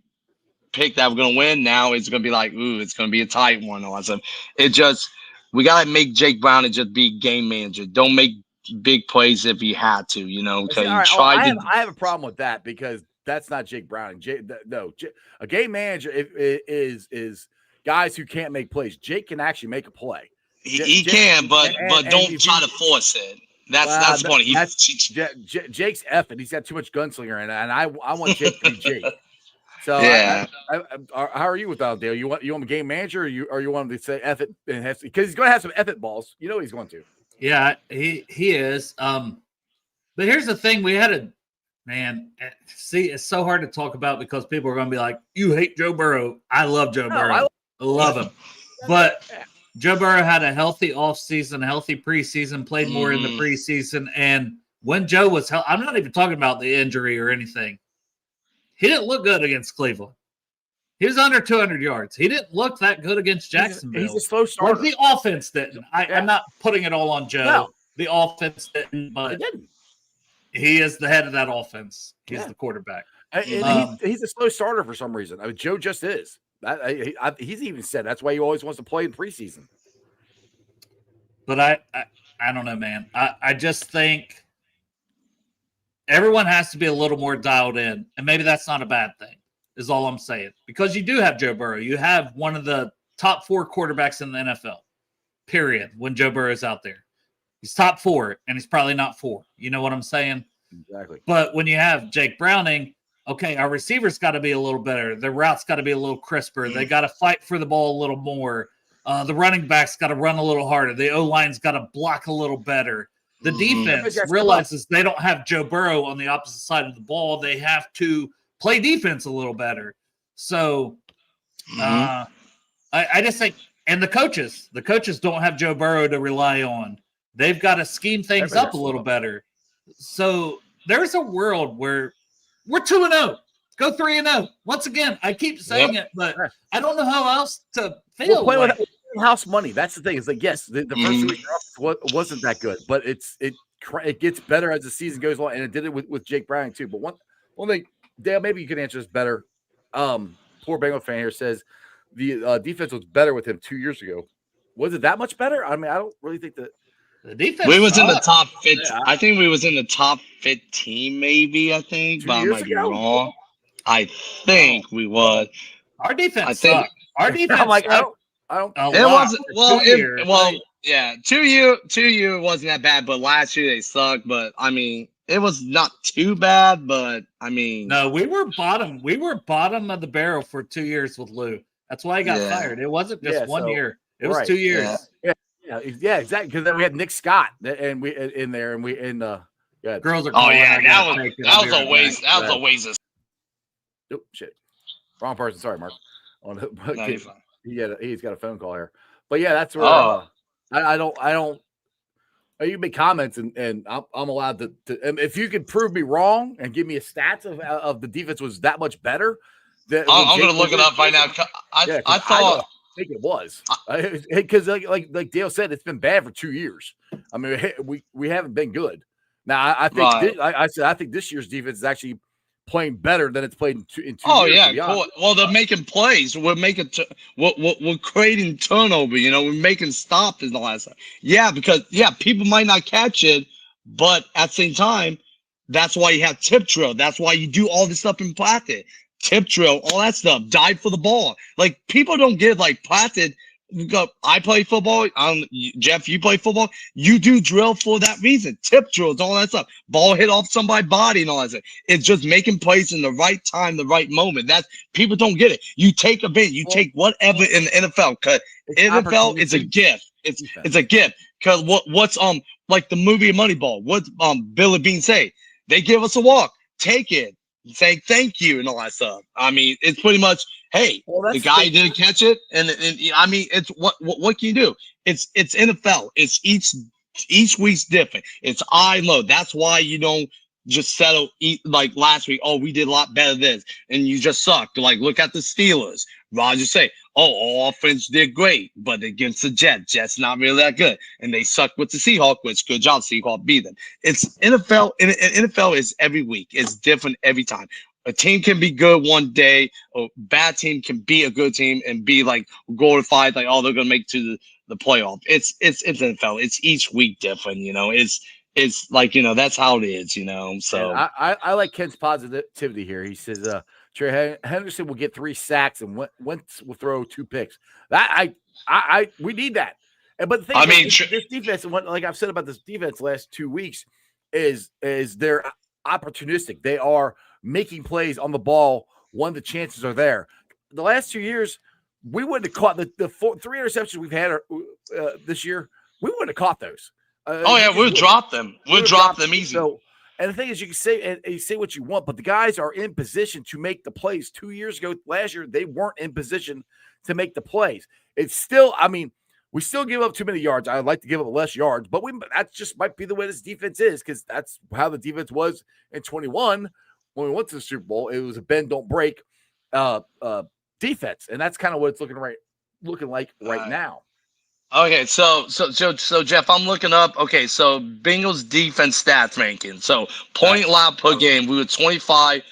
pick that we're gonna win now it's gonna be like, ooh, it's gonna be a tight one or something. We gotta make Jake Brown and just be game manager. Don't make big plays if you had to, because
I have a problem with that because that's not Jake Browning. A game manager is guys who can't make plays. Jake can actually make a play.
He can, but don't try to force it. That's the point.
Jake's effing. He's got too much gunslinger in it, and I want Jake to be Jake. So
yeah.
How are you with Dale? You want him a game manager, or you want him to say F it because he's going to have some F it balls. You know he's going to.
Yeah, he is. But here's the thing: see, it's so hard to talk about because people are going to be like, "You hate Joe Burrow." I love Joe Burrow. I love him, but Joe Burrow had a healthy offseason, healthy preseason, played more in the preseason, and when Joe was I'm not even talking about the injury or anything. He didn't look good against Cleveland. He was under 200 yards. He didn't look that good against Jacksonville.
He's a slow starter.
Like the offense didn't. I'm not putting it all on Joe. No. The offense didn't, but he is the head of that offense. He's the quarterback.
He's a slow starter for some reason. I mean, Joe just is. He's even said that's why he always wants to play in preseason.
But I don't know, man. I just think everyone has to be a little more dialed in, and maybe that's not a bad thing, is all I'm saying. Because you do have Joe Burrow. You have one of the top 4 quarterbacks in the NFL, period, when Joe Burrow is out there. He's top 4, and he's probably not 4. You know what I'm saying?
Exactly.
But when you have Jake Browning, okay, our receivers got to be a little better. Their routes got to be a little crisper. They got to fight for the ball a little more. The running backs got to run a little harder. The O-line's got to block a little better. The defense realizes they don't have Joe Burrow on the opposite side of the ball. They have to play defense a little better. So I just think, and the coaches don't have Joe Burrow to rely on. They've got to scheme things up a little better. So there's a world where we're 2-0. Go 3-0. Once again, I keep saying it, but I don't know how else to feel.
We're playing with house money. That's the thing. It's like, yes, the first 2 weeks wasn't that good, but it gets better as the season goes on, and it did it with Jake Browning too. But one thing, Dale, maybe you can answer this better. Poor Bengal fan here says the defense was better with him 2 years ago. Was it that much better? I mean, I don't really think that.
The defense.
We was in the top 15. Yeah. I think we was in the top 15, maybe. I think, but I might be wrong. I think we was.
Our defense sucked. Our defense.
I'm like, I don't.
It wasn't. Well, yeah. 2 year wasn't that bad, but last year they sucked. But I mean, it was not too bad. But I mean,
no, we were bottom. We were bottom of the barrel for 2 years with Lou. That's why he got fired. It wasn't just 1 year. It was 2 years.
Yeah, exactly. Because then we had Nick Scott and we in there, and
girls are.
Oh yeah, that was a waste. That was a waste of.
Oh shit, wrong person. Sorry, Mark. He's got a phone call here, but yeah, that's where I don't. You can make comments, and I'm allowed to. If you can prove me wrong and give me a stats of the defense was that much better.
I'm going to look it up right now. I thought.
I think it was because like Dale said, it's been bad for 2 years. I mean, we haven't been good. Now I think I think this year's defense is actually playing better than it's played in 2 years.
Oh yeah, cool. Well, they're making plays. We're we're creating turnover. You know, we're making stops in the last time. Yeah, because people might not catch it, but at the same time, that's why you have tip drill. That's why you do all this stuff in practice. Tip drill, all that stuff, dive for the ball. Like, people don't get like Placid. I play football. Jeff, you play football. You do drill for that reason. Tip drills, all that stuff. Ball hit off somebody's body and all that stuff. It's just making plays in the right time, the right moment. That's people don't get it. You take a bit, you take whatever in the NFL. Cause NFL is a gift. It's a gift. Cause what's like the movie Moneyball? What's Billy Bean say? They give us a walk. Take it. Say thank you and all that stuff. I mean, it's pretty much, hey, the guy didn't catch it, and I mean, it's what can you do? It's NFL. It's each week's different. It's high low. That's why you don't just settle like last week. Oh, we did a lot better than this, and you just sucked. Like, look at the Steelers. Roger say, oh, offense did great, but against the Jets not really that good, and they sucked with the Seahawks. Which good job, Seahawks beat them. It's NFL. And NFL is every week. It's different every time. A team can be good one day, or bad team can be a good team and be like glorified, like, oh, they're gonna make it to the playoff. It's NFL. It's each week different, you know. It's like, you know, that's how it is, you know. So
I like Ken's positivity here. He says Trey Henderson will get 3 sacks and Wentz will throw 2 picks. That we need that. But the thing this defense, and what, like I've said about this defense last 2 weeks, is they're opportunistic. They are making plays on the ball when the chances are there. The last 2 years, we wouldn't have caught the 3 interceptions we've had this year. We wouldn't have caught those.
We'll drop them. We'll drop them easy.
So, and the thing is, you can say and you say what you want, but the guys are in position to make the plays. 2 years ago, last year, they weren't in position to make the plays. It's still, I mean, we still give up too many yards. I'd like to give up less yards, but that just might be the way this defense is, because that's how the defense was in 21 when we went to the Super Bowl. It was a bend, don't break defense, and that's kind of what it's looking like right now.
Okay, so Jeff, I'm looking up. Okay, so Bengals defense stats ranking. So point allowed per game, we were 25.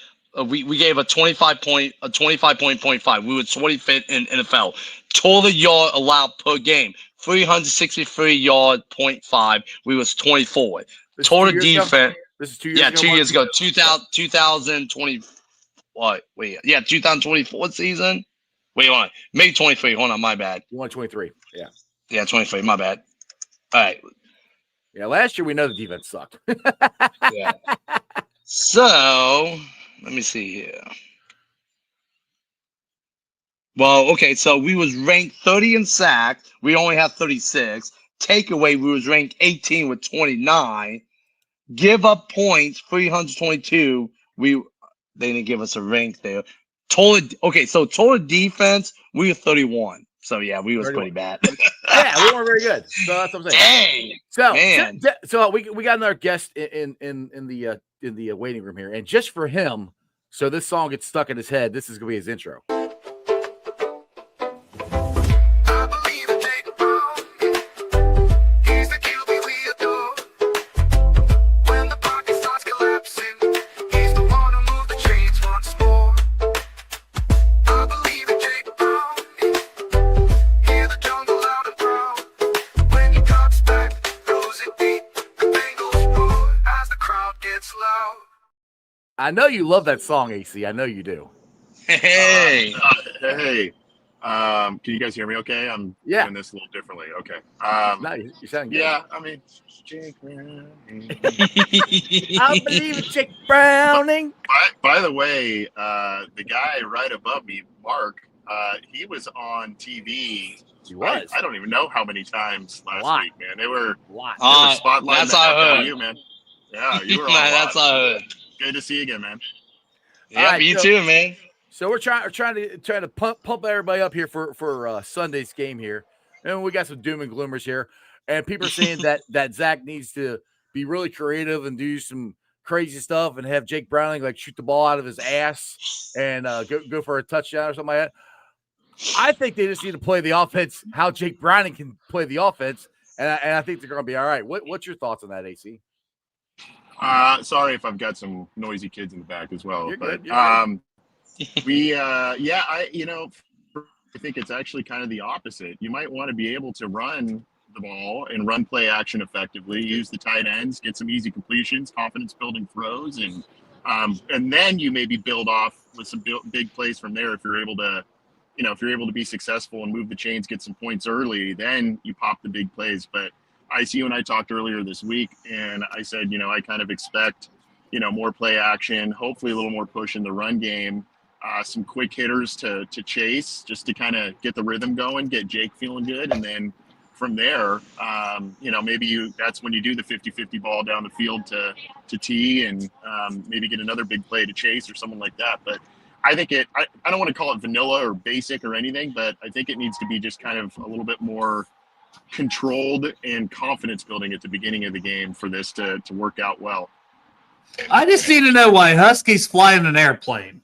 We gave a 25.5. We were 25th in NFL. Total yard allowed per game, 363 yard 0.5. We was 24. Total defense.
This is 2 years ago.
2 years ago. 2020. What? Wait. Yeah, 2024 season. Wait, hold on. Maybe 23. Hold on, my bad.
You want 23? Yeah.
Yeah, 23. My bad. All right.
Yeah, last year we know the defense sucked.
Yeah. So let me see here. Well, okay, so we was ranked 30 in sack. We only have 36. Takeaway, we was ranked 18 with 29. Give up points, 322. They didn't give us a rank there. Total defense, we were 31. So yeah, we was
31.
pretty bad.
Yeah, we weren't very good. So that's what I'm saying.
Dang,
So
man.
so we got another guest in the waiting room here, and just for him, so this song gets stuck in his head. This is gonna be his intro. I know you love that song, AC. I know you do.
Hey.
Hey. Can you guys hear me okay? I'm doing this a little differently. Okay.
No, you sound good.
Yeah, I mean, Jake Browning.
I believe it's Jake Browning.
By the way, the guy right above me, Mark, he was on TV.
He was.
I don't even know how many times last week, man. They were spotlighting
that's all I heard.
you, man. Yeah, you were on.
That's all I heard.
Good to see you again, man.
Yeah,
right,
me too, man.
So we're trying to pump everybody up here for Sunday's game here, and we got some doom and gloomers here, and people are saying that Zach needs to be really creative and do some crazy stuff and have Jake Browning like shoot the ball out of his ass and go for a touchdown or something like that. I think they just need to play the offense how Jake Browning can play the offense, and I think they're going to be all right. What's your thoughts on that, AC?
Sorry if I've got some noisy kids in the back as well.
You're
but
good.
I think it's actually kind of the opposite. You might want to be able to run the ball and run play action effectively, use the tight ends, get some easy completions, confidence building throws, and then you maybe build off with some big plays from there. If you're able to be successful and move the chains, get some points early, then you pop the big plays. But ICU and I talked earlier this week, and I said, I kind of expect, more play action, hopefully a little more push in the run game, some quick hitters to chase just to kind of get the rhythm going, get Jake feeling good. And then from there, maybe that's when you do the 50-50 ball down the field to T and maybe get another big play to chase or someone like that. But I think I don't want to call it vanilla or basic or anything, but I think it needs to be just kind of a little bit more controlled and confidence building at the beginning of the game for this to work out well.
I just need to know why Husky's flying an airplane.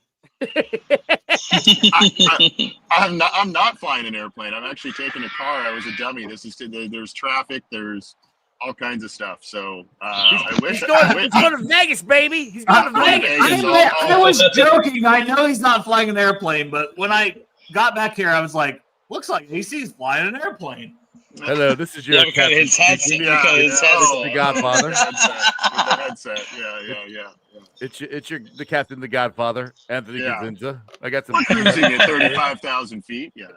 I'm not flying an airplane. I'm actually taking a car. I was a dummy. There's traffic. There's all kinds of stuff. So I wish.
He's going to Vegas, baby. He's going to Vegas.
I was joking. I know he's not flying an airplane, but when I got back here, I was like, looks like AC's flying an airplane.
Hello, this is your captain.
His headset.
The Godfather.
Headset. Yeah.
It's the captain, the Godfather, Anthony Cosenza. I got some
cruising at 35,000 feet. Yeah.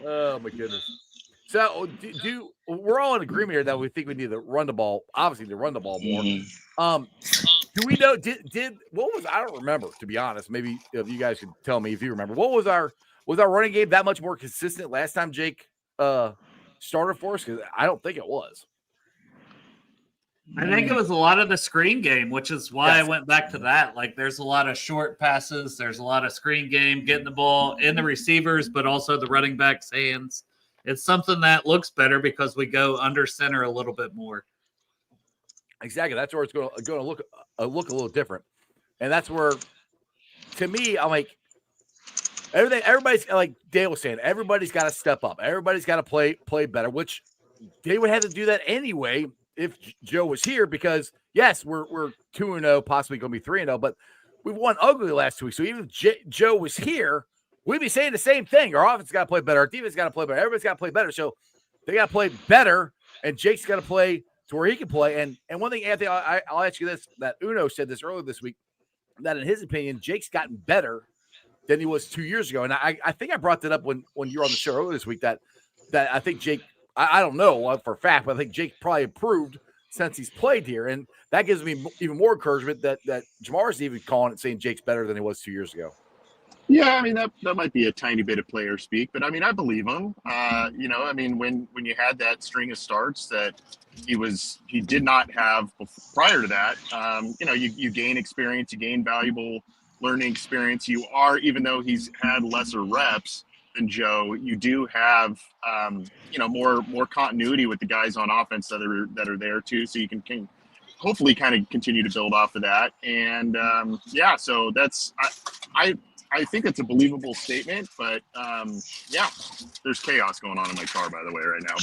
Oh my goodness. So we're all in agreement here that we think we need to run the ball. Obviously, to run the ball more. Do we know? Did what was? I don't remember, to be honest. Maybe if you guys could tell me if you remember. What was our running game that much more consistent last time Jake started for us? Because I don't think it was.
I think it was a lot of the screen game, which is why I went back to that. Like, there's a lot of short passes. There's a lot of screen game, getting the ball in the receivers, but also the running back's hands. It's something that looks better because we go under center a little bit more.
Exactly. That's where it's going to look a little different. And that's where, to me, I'm like, everybody's like Dale was saying, everybody's got to step up. Everybody's got to play better, which they would have to do that anyway if Joe was here, because yes, we're 2-0, possibly going to be 3-0, but we've won ugly the last 2 weeks. So even if Joe was here, we'd be saying the same thing. Our offense got to play better. Our defense got to play better. Everybody's got to play better. So they got to play better, and Jake's got to play to where he can play. And one thing, Anthony, I'll ask you this, that Uno said this earlier this week, that in his opinion, Jake's gotten better than he was 2 years ago. And I think I brought that up when you were on the show earlier this week, that I think Jake I don't know for a fact, but I think Jake probably improved since he's played here, and that gives me even more encouragement that Jamar's even calling it, saying Jake's better than he was 2 years ago.
Yeah, I mean that might be a tiny bit of player speak, but I mean I believe him. I mean when you had that string of starts that he did not have prior to that, you gain experience, you gain valuable learning experience. You are, even though he's had lesser reps than Joe, you do have more continuity with the guys on offense that are there too, so you can hopefully kind of continue to build off of that. And so that's I think it's a believable statement, but there's chaos going on in my car, by the way, right now.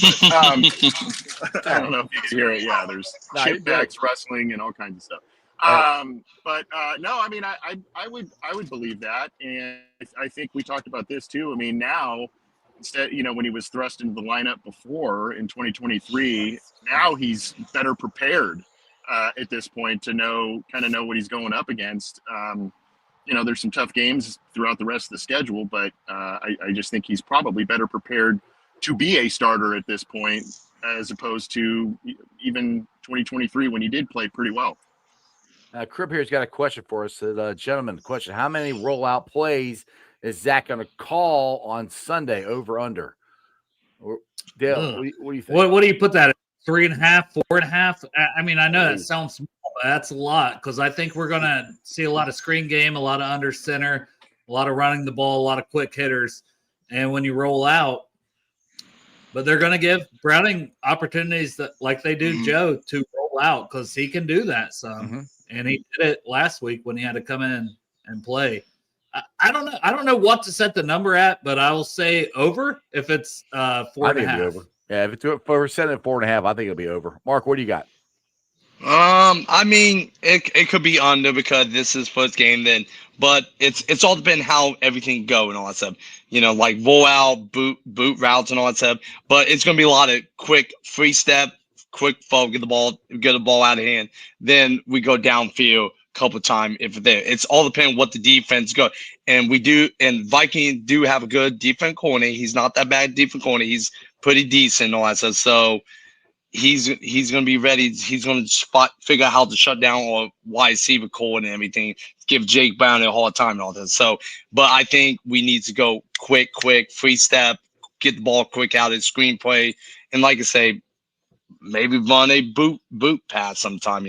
But I don't know if you can hear it. Yeah, there's chipbacks, wrestling, and all kinds of stuff. No, I mean, I would believe that, and I think we talked about this too. I mean, now instead, when he was thrust into the lineup before in 2023, now he's better prepared at this point to know what he's going up against. There's some tough games throughout the rest of the schedule, but I just think he's probably better prepared to be a starter at this point, as opposed to even 2023 when he did play pretty well.
Crib here's got a question for us. Gentlemen, question: how many rollout plays is Zach going to call on Sunday, over under? Dale, what do you think?
What do you put that at? 3.5, 4.5? I mean, I know that sounds small, but that's a lot, because I think we're going to see a lot of screen game, a lot of under center, a lot of running the ball, a lot of quick hitters. And when you roll out, but they're going to give Browning opportunities that, like they do Joe, to roll out, because he can do that some. And he did it last week when he had to come in and play. I don't know. I don't know what to set the number at, but I will say over if it's 4.5.
Over. Yeah, if we're setting at 4.5, I think it'll be over. Mark, what do you got?
I mean, it could be under because this is first game then, but it's all depending how everything go and all that stuff. Like roll out, boot routes and all that stuff. But it's gonna be a lot of quick free step, quick fall, get the ball out of hand. Then we go downfield a couple of times if there. It's all depending what the defense go. And Vikings do have a good defense corner. He's not that bad defense corner. He's pretty decent and all that stuff. So he's going to be ready. He's going to figure out how to shut down or wide receiver core and everything. Give Jake Brown a hard time and all that. So, but I think we need to go quick, free step, get the ball quick out of the screenplay. And like I say, maybe run a boot pass sometime,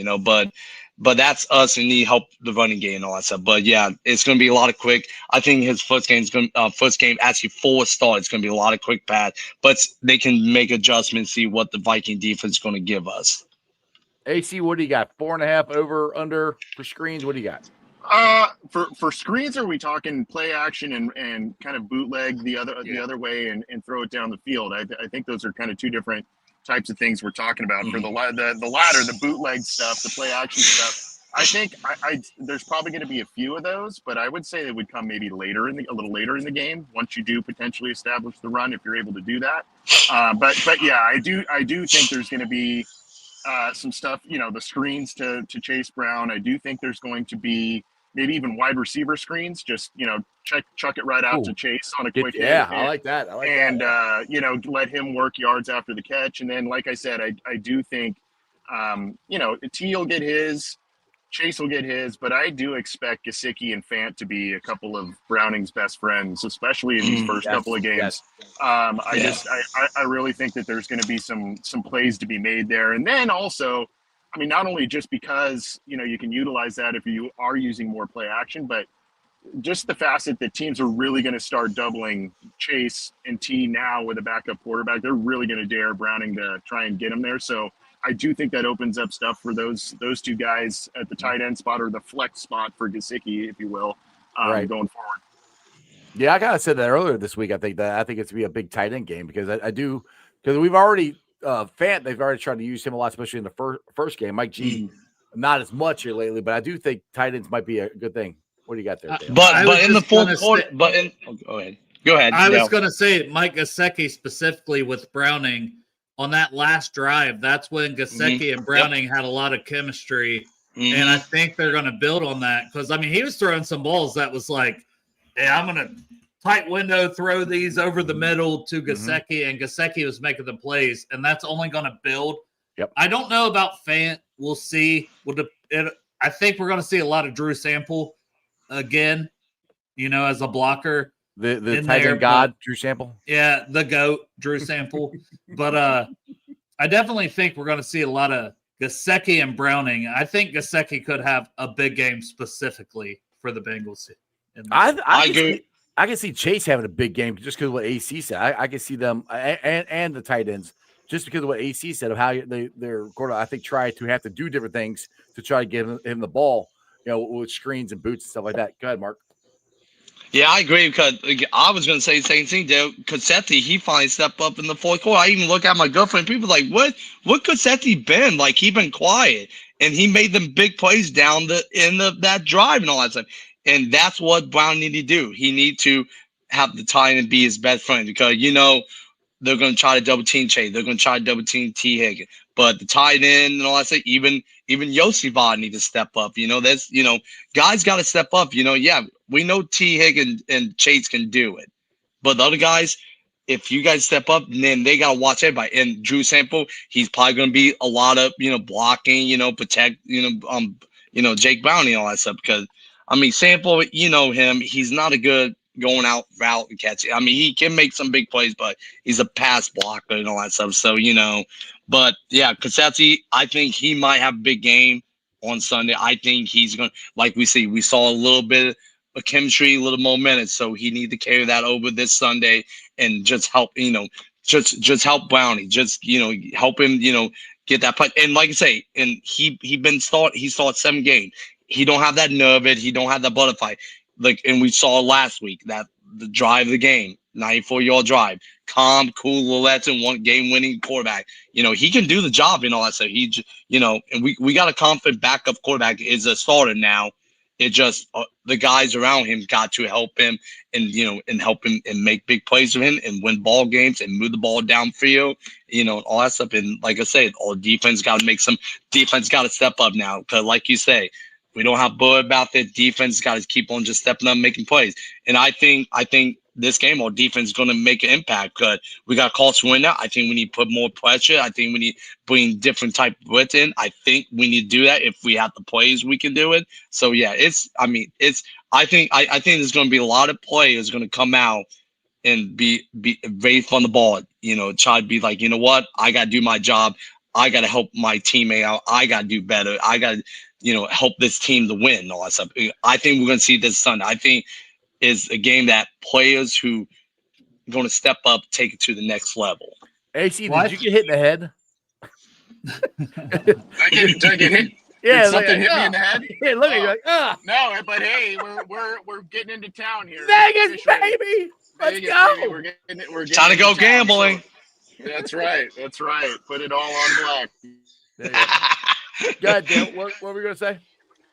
but that's us and need help the running game and all that stuff. But yeah, it's going to be a lot of quick. I think his first game actually full start. It's going to be a lot of quick pass, but they can make adjustments, see what the Viking defense is going to give us.
AC, what do you got? 4.5 over under for screens. What do you got?
For screens, are we talking play action and kind of bootleg the other way and throw it down the field? I think those are kind of two different types of things we're talking about. For the latter, the bootleg stuff, the play action stuff, I think there's probably going to be a few of those, but I would say they would come maybe a little later in the game, once you do potentially establish the run, if you're able to do that. But yeah, I do think there's going to be some stuff, the screens to Chase Brown. I do think there's going to be maybe even wide receiver screens, just, chuck it right out to Chase on a quick hit.
Yeah, I like that.
Let him work yards after the catch. And then, like I said, I do think, T will get his, Chase will get his, but I do expect Gesicki and Fant to be a couple of Browning's best friends, especially in these first couple of games. I really think that there's going to be some plays to be made there. And then also, I mean, not only just because, you can utilize that if you are using more play action, but just the facet that teams are really going to start doubling Chase and T now with a backup quarterback. They're really going to dare Browning to try and get him there. So I do think that opens up stuff for those two guys at the tight end spot, or the flex spot for Gesicki, if you will, going forward.
Yeah, I kind of said that earlier this week. I think it's going to be a big tight end game because because we've already Fant, they've already tried to use him a lot, especially in the first game. Mike G, not as much here lately, but I do think tight ends might be a good thing. What do you got there, Dale?
But in the fourth quarter, go ahead. Go ahead.
I was going to say Mike Gesicki specifically with Browning on that last drive. That's when Gesicki and Browning had a lot of chemistry, and I think they're going to build on that because, I mean, he was throwing some balls that was like, hey, I'm going to tight window, throw these over the middle to
Mm-hmm.
Gesicki, and Gesicki was making the plays, and that's only going to build.
Yep.
I don't know about Fant. We'll see. I think we're going to see a lot of Drew Sample again, as a blocker.
The tight end god, Drew Sample.
Yeah, the GOAT, Drew Sample. But I definitely think we're going to see a lot of Gesicki and Browning. I think Gesicki could have a big game specifically for the Bengals.
I agree. I can see Chase having a big game just because of what AC said. I can see them and the tight ends just because of what AC said of how they're going to, I think, try to have to do different things to try to give him the ball, with screens and boots and stuff like that. Go ahead, Mark.
Yeah, I agree because I was going to say the same thing. Cosenza, he finally stepped up in the fourth quarter. I even look at my girlfriend. People are like, what Cosenza been? Like, he been quiet. And he made them big plays down the end of that drive and all that stuff. And that's what Brown need to do. He need to have the time and be his best friend because, they're going to try to double team Chase. They're going to try to double team T. Higgins. But the tight end and all that stuff, even Yosivod need to step up. That's, guys got to step up. Yeah, we know T. Higgins and Chase can do it. But the other guys, if you guys step up, then they got to watch everybody. And Drew Sample, he's probably going to be a lot of, blocking, protect, Jake Browning and all that stuff. Because, Sample, him, he's not a good going out route and catch it. He can make some big plays, but he's a pass blocker and all that stuff. So, but yeah, Cosenza, I think he might have a big game on Sunday. I think he's going to, like we saw a little bit of chemistry, a little momentum. So he need to carry that over this Sunday and just help, just help Brownie, just, help him, get that play. And like I say, and he started 7 games. He don't have that nervous. He don't have that butterfly. And we saw last week that the drive of the game, 94-yard drive, calm, cool, let's in one game-winning quarterback. He can do the job and all that stuff. And we got a confident backup quarterback is a starter now. It just the guys around him got to help him and help him and make big plays for him and win ball games and move the ball downfield, all that stuff. And like I said, all defense got to step up now because, like you say, we don't have Bud about that. Defense got to keep on just stepping up, making plays. And I think this game, our defense is going to make an impact because we got calls to win now. I think we need to put more pressure. I think we need to bring different type of blitz in. I think we need to do that. If we have the plays, we can do it. So yeah, I think there's going to be a lot of players going to come out and be ready on the ball. Try to be like, what? I got to do my job. I got to help my teammate out. I got to do better. I got to, help this team to win and all that stuff. I think we're going to see this Sunday. I think is a game that players who are going to step up, take it to the next level.
AC, did you get hit in the head?
Did I get hit?
Yeah,
Did something hit me in the head?
Yeah, look at you like,
No, but hey, we're getting into town here.
Vegas, baby. Let's go.
Baby. We're getting
Time to go gambling.
So, that's right. Put it all on black.
There you go. Go ahead, Dan. What were we going to say?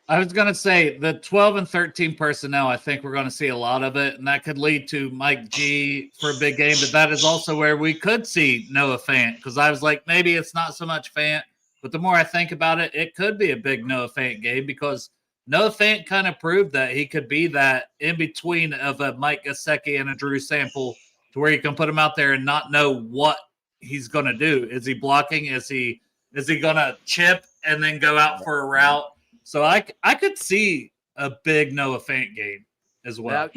I was going to say the 12 and 13 personnel, I think we're going to see a lot of it, and that could lead to Mike G for a big game, but that is also where we could see Noah Fant, because I was like, maybe it's not so much Fant, but the more I think about it, it could be a big Noah Fant game because Noah Fant kind of proved that he could be that in-between of a Mike Gesicki and a Drew Sample to where you can put him out there and not know what he's going to do. Is he blocking? Is he going to chip and then go out for a route? So I could see a big Noah Fant game as well.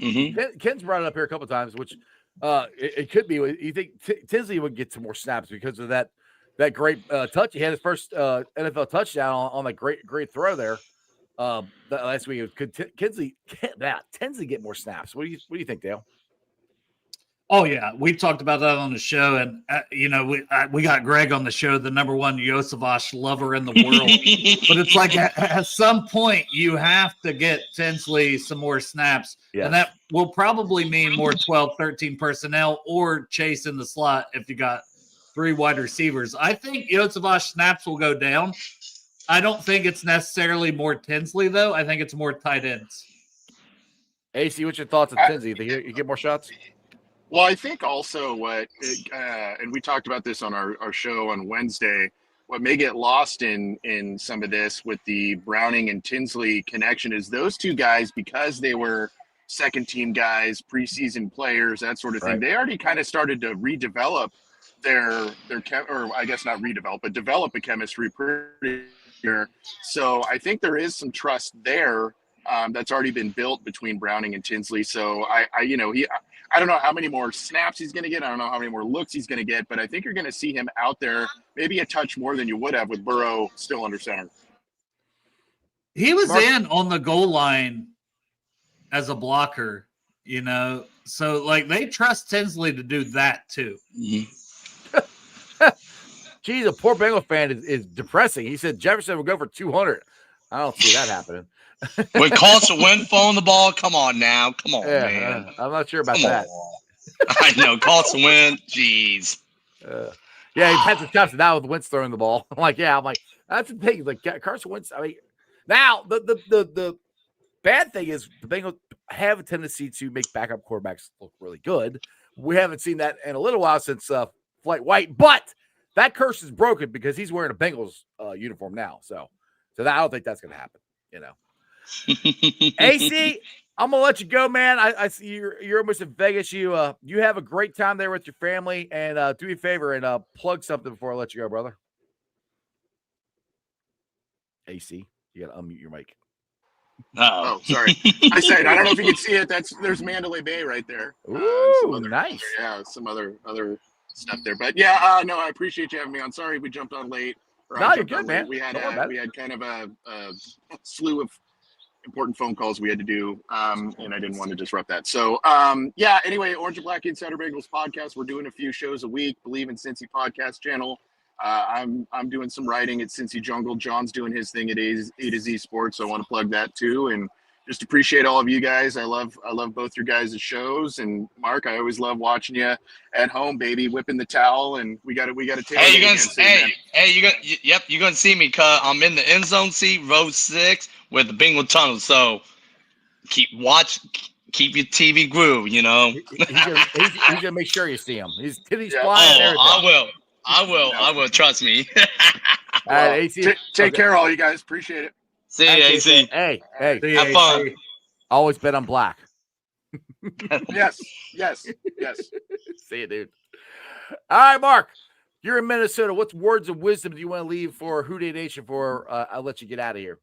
Ken's brought it up here a couple of times, which it could be. You think Tinsley would get some more snaps because of that great touch? He had his first NFL touchdown on that great throw there last week. Could Tinsley get more snaps? What do you think, Dale?
Oh yeah, we talked about that on the show, and we got Greg on the show, the number one Yosivod lover in the world. But it's like at some point you have to get Tinsley some more snaps, and that will probably mean more 12, 13 personnel or Chase in the slot if you got 3 wide receivers. I think Yosivod snaps will go down. I don't think it's necessarily more Tinsley though. I think it's more tight ends.
AC, what's your thoughts on Tinsley? You think you get more shots?
Well, I think also and we talked about this on our show on Wednesday, what may get lost in some of this with the Browning and Tinsley connection is those two guys, because they were second team guys, preseason players, that sort of thing.
Right.
They already kind of started to redevelop or I guess not redevelop, but develop a chemistry pretty here. So I think there is some trust there that's already been built between Browning and Tinsley. So I don't know how many more snaps he's going to get. I don't know how many more looks he's going to get, but I think you're going to see him out there maybe a touch more than you would have with Burrow still under center.
He was in on the goal line as a blocker, so like they trust Tinsley to do that too.
Geez, a poor Bengal fan is depressing. He said Jefferson will go for 200. I don't see that happening.
When Carson Wentz throwing the ball, come on now. Come on, man.
I'm not sure about that.
I know. Carson Wentz, jeez.
He had some chops now with Wentz throwing the ball. I'm like, that's the thing. Like Carson Wentz, now the bad thing is the Bengals have a tendency to make backup quarterbacks look really good. We haven't seen that in a little while since Flight White, but that curse is broken because he's wearing a Bengals uniform now. So I don't think that's going to happen, AC, I'm going to let you go, man. I see you're almost in Vegas. You have a great time there with your family, and do me a favor and plug something before I let you go, brother. AC, you got to unmute your mic.
Oh, sorry. I said, I don't know if you can see it. There's Mandalay Bay right there.
Ooh, nice.
Some other stuff there. But yeah, no, I appreciate you having me on. Sorry we jumped on late.
No, you're good, man.
We had kind of a slew of important phone calls we had to do, and I didn't want to disrupt that. So, anyway, Orange and Black Insider Bengals podcast. We're doing a few shows a week. Believe in Cincy podcast channel. I'm doing some writing at Cincy Jungle. John's doing his thing at A to Z Sports. So I want to plug that too, and just appreciate all of you guys. I love both your guys' shows. And Mark, I always love watching you at home, baby, whipping the towel. And we got to take.
Hey, you're gonna see me. Cause I'm in the end zone seat, row 6, with the Bengal tunnel. So keep your TV groove.
He's gonna make sure you see him. His titties flying.
I will. Trust me.
All right, AC.
Take care, all you guys. Appreciate it.
See you, AC.
Hey.
Have fun.
Always bet on black.
Yes.
See you, dude. All right, Mark. You're in Minnesota. What words of wisdom do you want to leave for Who Dey Nation before I'll let you get out of here?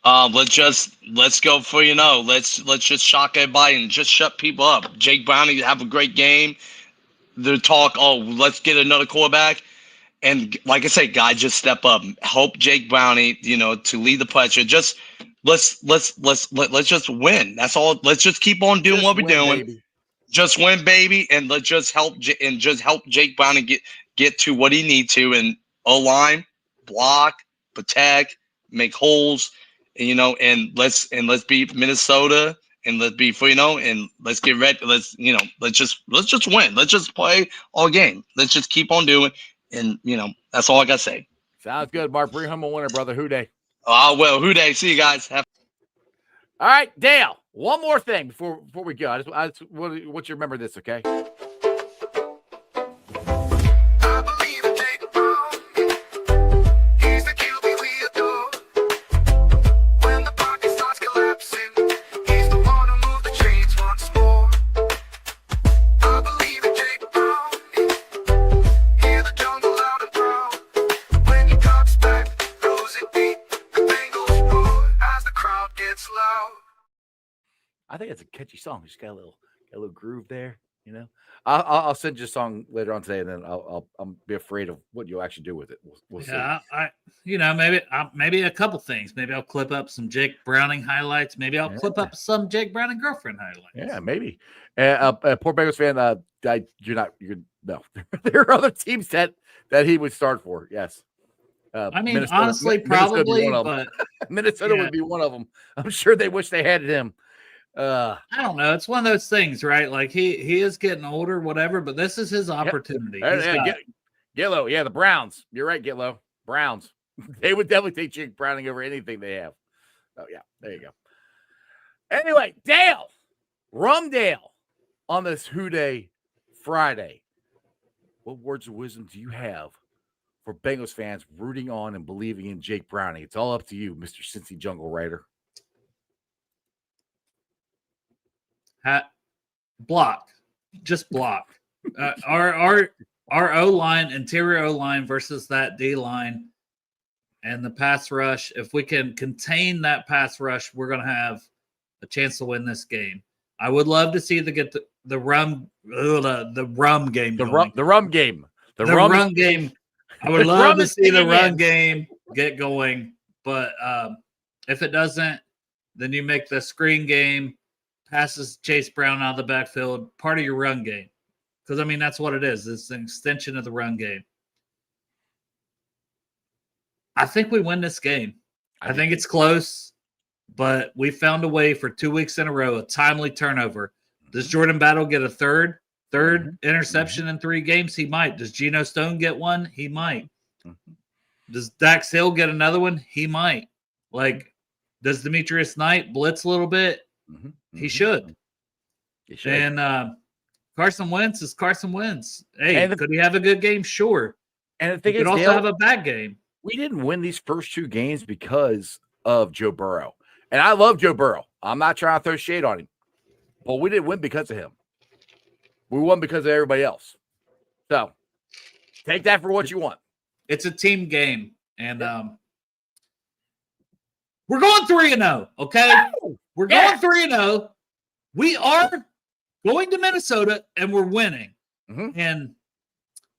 Let's go for let's just shock everybody and just shut people up. Jake Browning have a great game. The talk, let's get another quarterback. And like I said, guys, just step up. Help Jake Browning, to lead the pressure. Just let's just win. That's all. Let's just keep on doing what we're doing. Baby. Just win, baby, and let's just help Jake Browning get to what he needs to. And O-line, block, protect, make holes, and let's beat Minnesota. And let's be and let's get ready. Let's just win. Let's just play all game. Let's just keep on doing. And that's all I gotta say.
Sounds good, Mark. Bring home a winner, brother. Who Dey?
Oh, well, Who Dey. See you guys.
All right, Dale. One more thing before we go. I just want you to remember this, okay? I think it's a catchy song. Just got a little groove there, I'll send you a song later on today, and then I'll be afraid of what you'll actually do with it. We'll see.
Maybe a couple things. Maybe I'll clip up some Jake Browning highlights. Maybe I'll clip up some Jake Browning girlfriend highlights.
Yeah, maybe. Poor Bengals fan. No. There are other teams that he would start for. Yes.
Honestly, probably, but
Minnesota would be one of them. I'm sure they wish they had him.
I don't know. It's one of those things, right? Like he is getting older, whatever, but this is his opportunity.
Gillo. Yeah, the Browns. You're right, Gillo. Browns. They would definitely take Jake Browning over anything they have. Oh, yeah. There you go. Anyway, Dale. Rumdale on this Who Dey Friday. What words of wisdom do you have for Bengals fans rooting on and believing in Jake Browning? It's all up to you, Mr. Cincy Jungle Writer.
block. Just block. Our O-line, interior O-line versus that D-line and the pass rush, if we can contain that pass rush, we're going to have a chance to win this game. I would love to see the rum game going.
The rum game.
The run game. I would love to see the run game get going. But if it doesn't, then you make the screen game, passes Chase Brown out of the backfield, part of your run game. Because, I mean, that's what it is. It's an extension of the run game. I think we win this game. I think it's close, but we found a way for 2 weeks in a row, a timely turnover. Does Jordan Battle get a third interception in 3 games? He might. Does Geno Stone get one? He might. Does Dax Hill get another one? He might. Like, does Demetrius Knight blitz a little bit? He should. And Carson Wentz is Carson Wentz. Hey, could he have a good game? Sure.
And the thing
he could also have a bad game.
We didn't win these first 2 games because of Joe Burrow. And I love Joe Burrow. I'm not trying to throw shade on him. But we didn't win because of him. We won because of everybody else. So take that for what you want.
It's a team game. And we're going 3-0, okay? We're going 3-0. We are going to Minnesota, and we're winning. And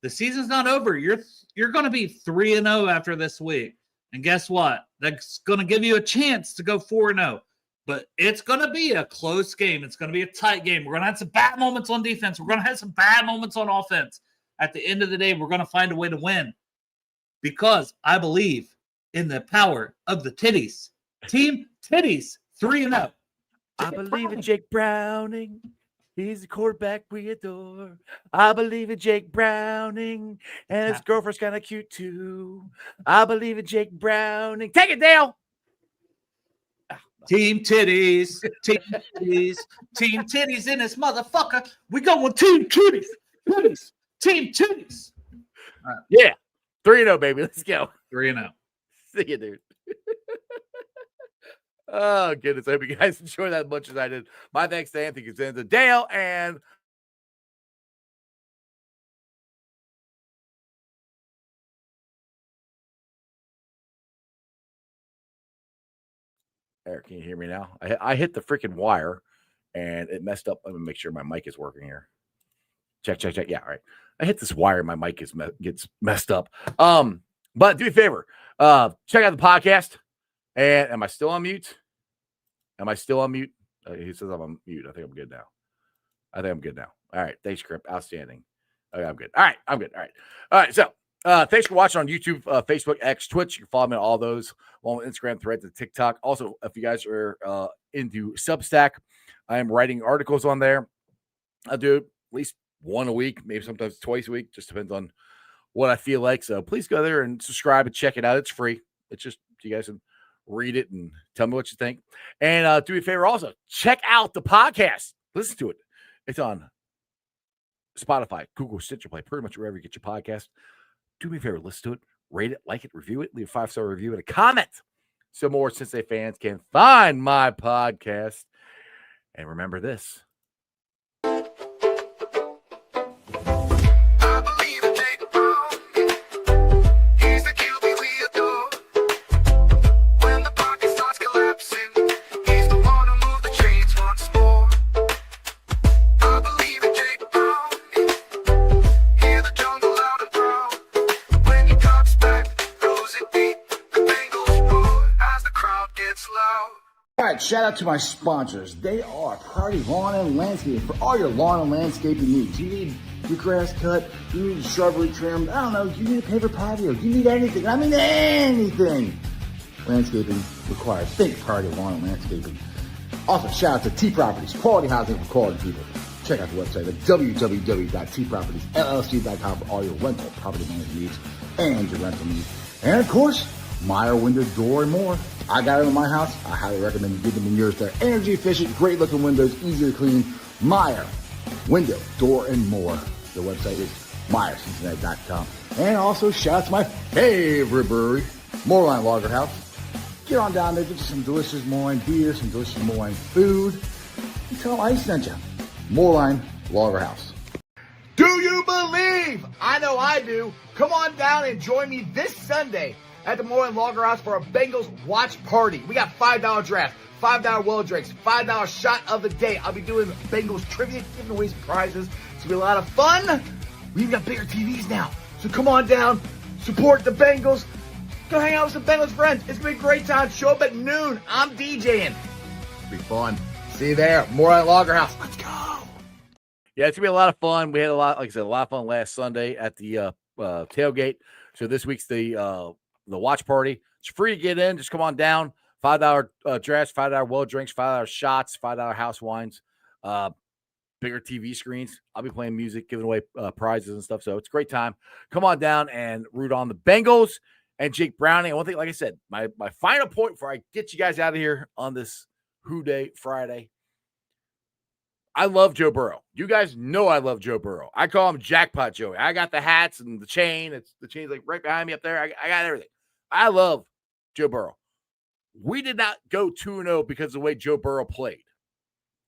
the season's not over. You're going to be 3-0 after this week. And guess what? That's going to give you a chance to go 4-0. But it's going to be a close game. It's going to be a tight game. We're going to have some bad moments on defense. We're going to have some bad moments on offense. At the end of the day, we're going to find a way to win. Because I believe in the power of the titties. Team Titties, 3-0.
I believe in Jake Browning. He's the quarterback we adore. I believe in Jake Browning. And his girlfriend's kind of cute, too. I believe in Jake Browning. Take it, Dale.
Team Titties. Team Titties. Team Titties in this motherfucker. We going Team Titties. Titties. Team Titties.
Yeah. 3-0, baby. Let's go.
3-0.
See you, dude. Oh, goodness. I hope you guys enjoyed that as much as I did. My thanks to Anthony Cosenza, Dale, and Eric, can you hear me now? I hit the freaking wire, and it messed up. Let me make sure my mic is working here. Check. Yeah, all right. I hit this wire, my mic gets messed up. But do me a favor. Check out the podcast. And am I still on mute? He says I'm on mute. I think I'm good now. All right. Thanks, Crip. Outstanding. Okay, I'm good. All right. I'm good. All right. So thanks for watching on YouTube, Facebook, X, Twitch. You can follow me on all those, along with Instagram, Threads, and TikTok. Also, if you guys are into Substack, I am writing articles on there. I'll do at least one a week, maybe sometimes twice a week. Just depends on what I feel like. So please go there and subscribe and check it out. It's free. It's just you guys can read it and tell me what you think. And do me a favor also, check out the podcast. Listen to it. It's on Spotify, Google, Stitcher Play, pretty much wherever you get your podcast. Do me a favor, listen to it, rate it, like it, review it, leave a 5-star review and a comment so more Cincinnati fans can find my podcast. And remember this.
Shout out to my sponsors. They are Priority Lawn and Landscaping for all your lawn and landscaping needs. You need your grass cut, you need shrubbery trimmed, I don't know, you need a paper patio, you need anything. I mean anything. Landscaping required. Think Priority Lawn and Landscaping. Also, shout out to T Properties, quality housing for quality people. Check out the website at www.tpropertiesllc.com for all your rental property management needs and your rental needs. And of course, Meyer Window, Door, and more. I got it in my house. I highly recommend you get them in yours. They're energy efficient, great looking windows, easy to clean. Meyer Window, Door, and more. The website is MeyerCincinnati.com. And also shout out to my favorite brewery, Moorline Lager House. Get on down there, get you some delicious Moorline beer, some delicious Moorline food. and tell them I sent you. Moreline Logger House. Do you believe? I know I do. Come on down and join me this Sunday at the Moreline Logger House for a Bengals watch party. We got $5 draft, $5 well drinks, $5 shot of the day. I'll be doing Bengals trivia, giving away some prizes. It's going to be a lot of fun. We even got bigger TVs now. So come on down, support the Bengals. Go hang out with some Bengals friends. It's going to be a great time. Show up at noon. I'm DJing. It'll be fun. See you there. Moreline Logger House. Let's go.
Yeah, it's gonna be a lot of fun. We had a lot, like I said, a lot of fun last Sunday at the tailgate. So this week's the watch party. It's free to get in. Just come on down. $5 drafts, $5 well drinks, $5 shots, $5 house wines, bigger TV screens. I'll be playing music, giving away prizes and stuff. So it's a great time. Come on down and root on the Bengals and Jake Browning. And one thing, like I said, my final point before I get you guys out of here on this Who Day Friday. I love Joe Burrow. You guys know I love Joe Burrow. I call him Jackpot Joey. I got the hats and the chain. The chain's like right behind me up there. I got everything. I love Joe Burrow. We did not go 2-0 because of the way Joe Burrow played.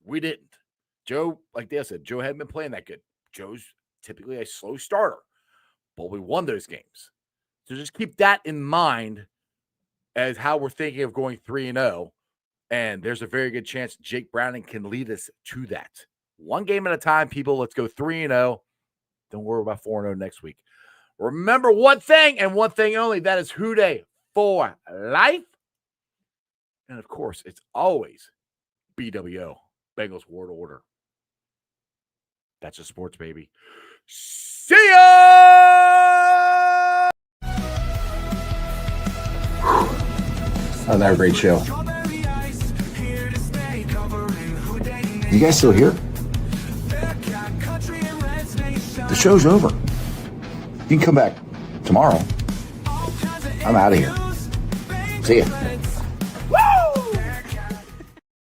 We didn't. Joe, like Dale said, Joe hadn't been playing that good. Joe's typically a slow starter, but we won those games. So just keep that in mind as how we're thinking of going 3-0. And there's a very good chance Jake Browning can lead us to that. One game at a time, people. Let's go 3-0. Don't worry about 4-0 next week. Remember one thing and one thing only. That is Who Dey for life. And, of course, it's always BWO, Bengals World Order. That's just sports, baby. See ya!
Another great show. You guys still here? The show's over. You can come back tomorrow. I'm out of here. See ya.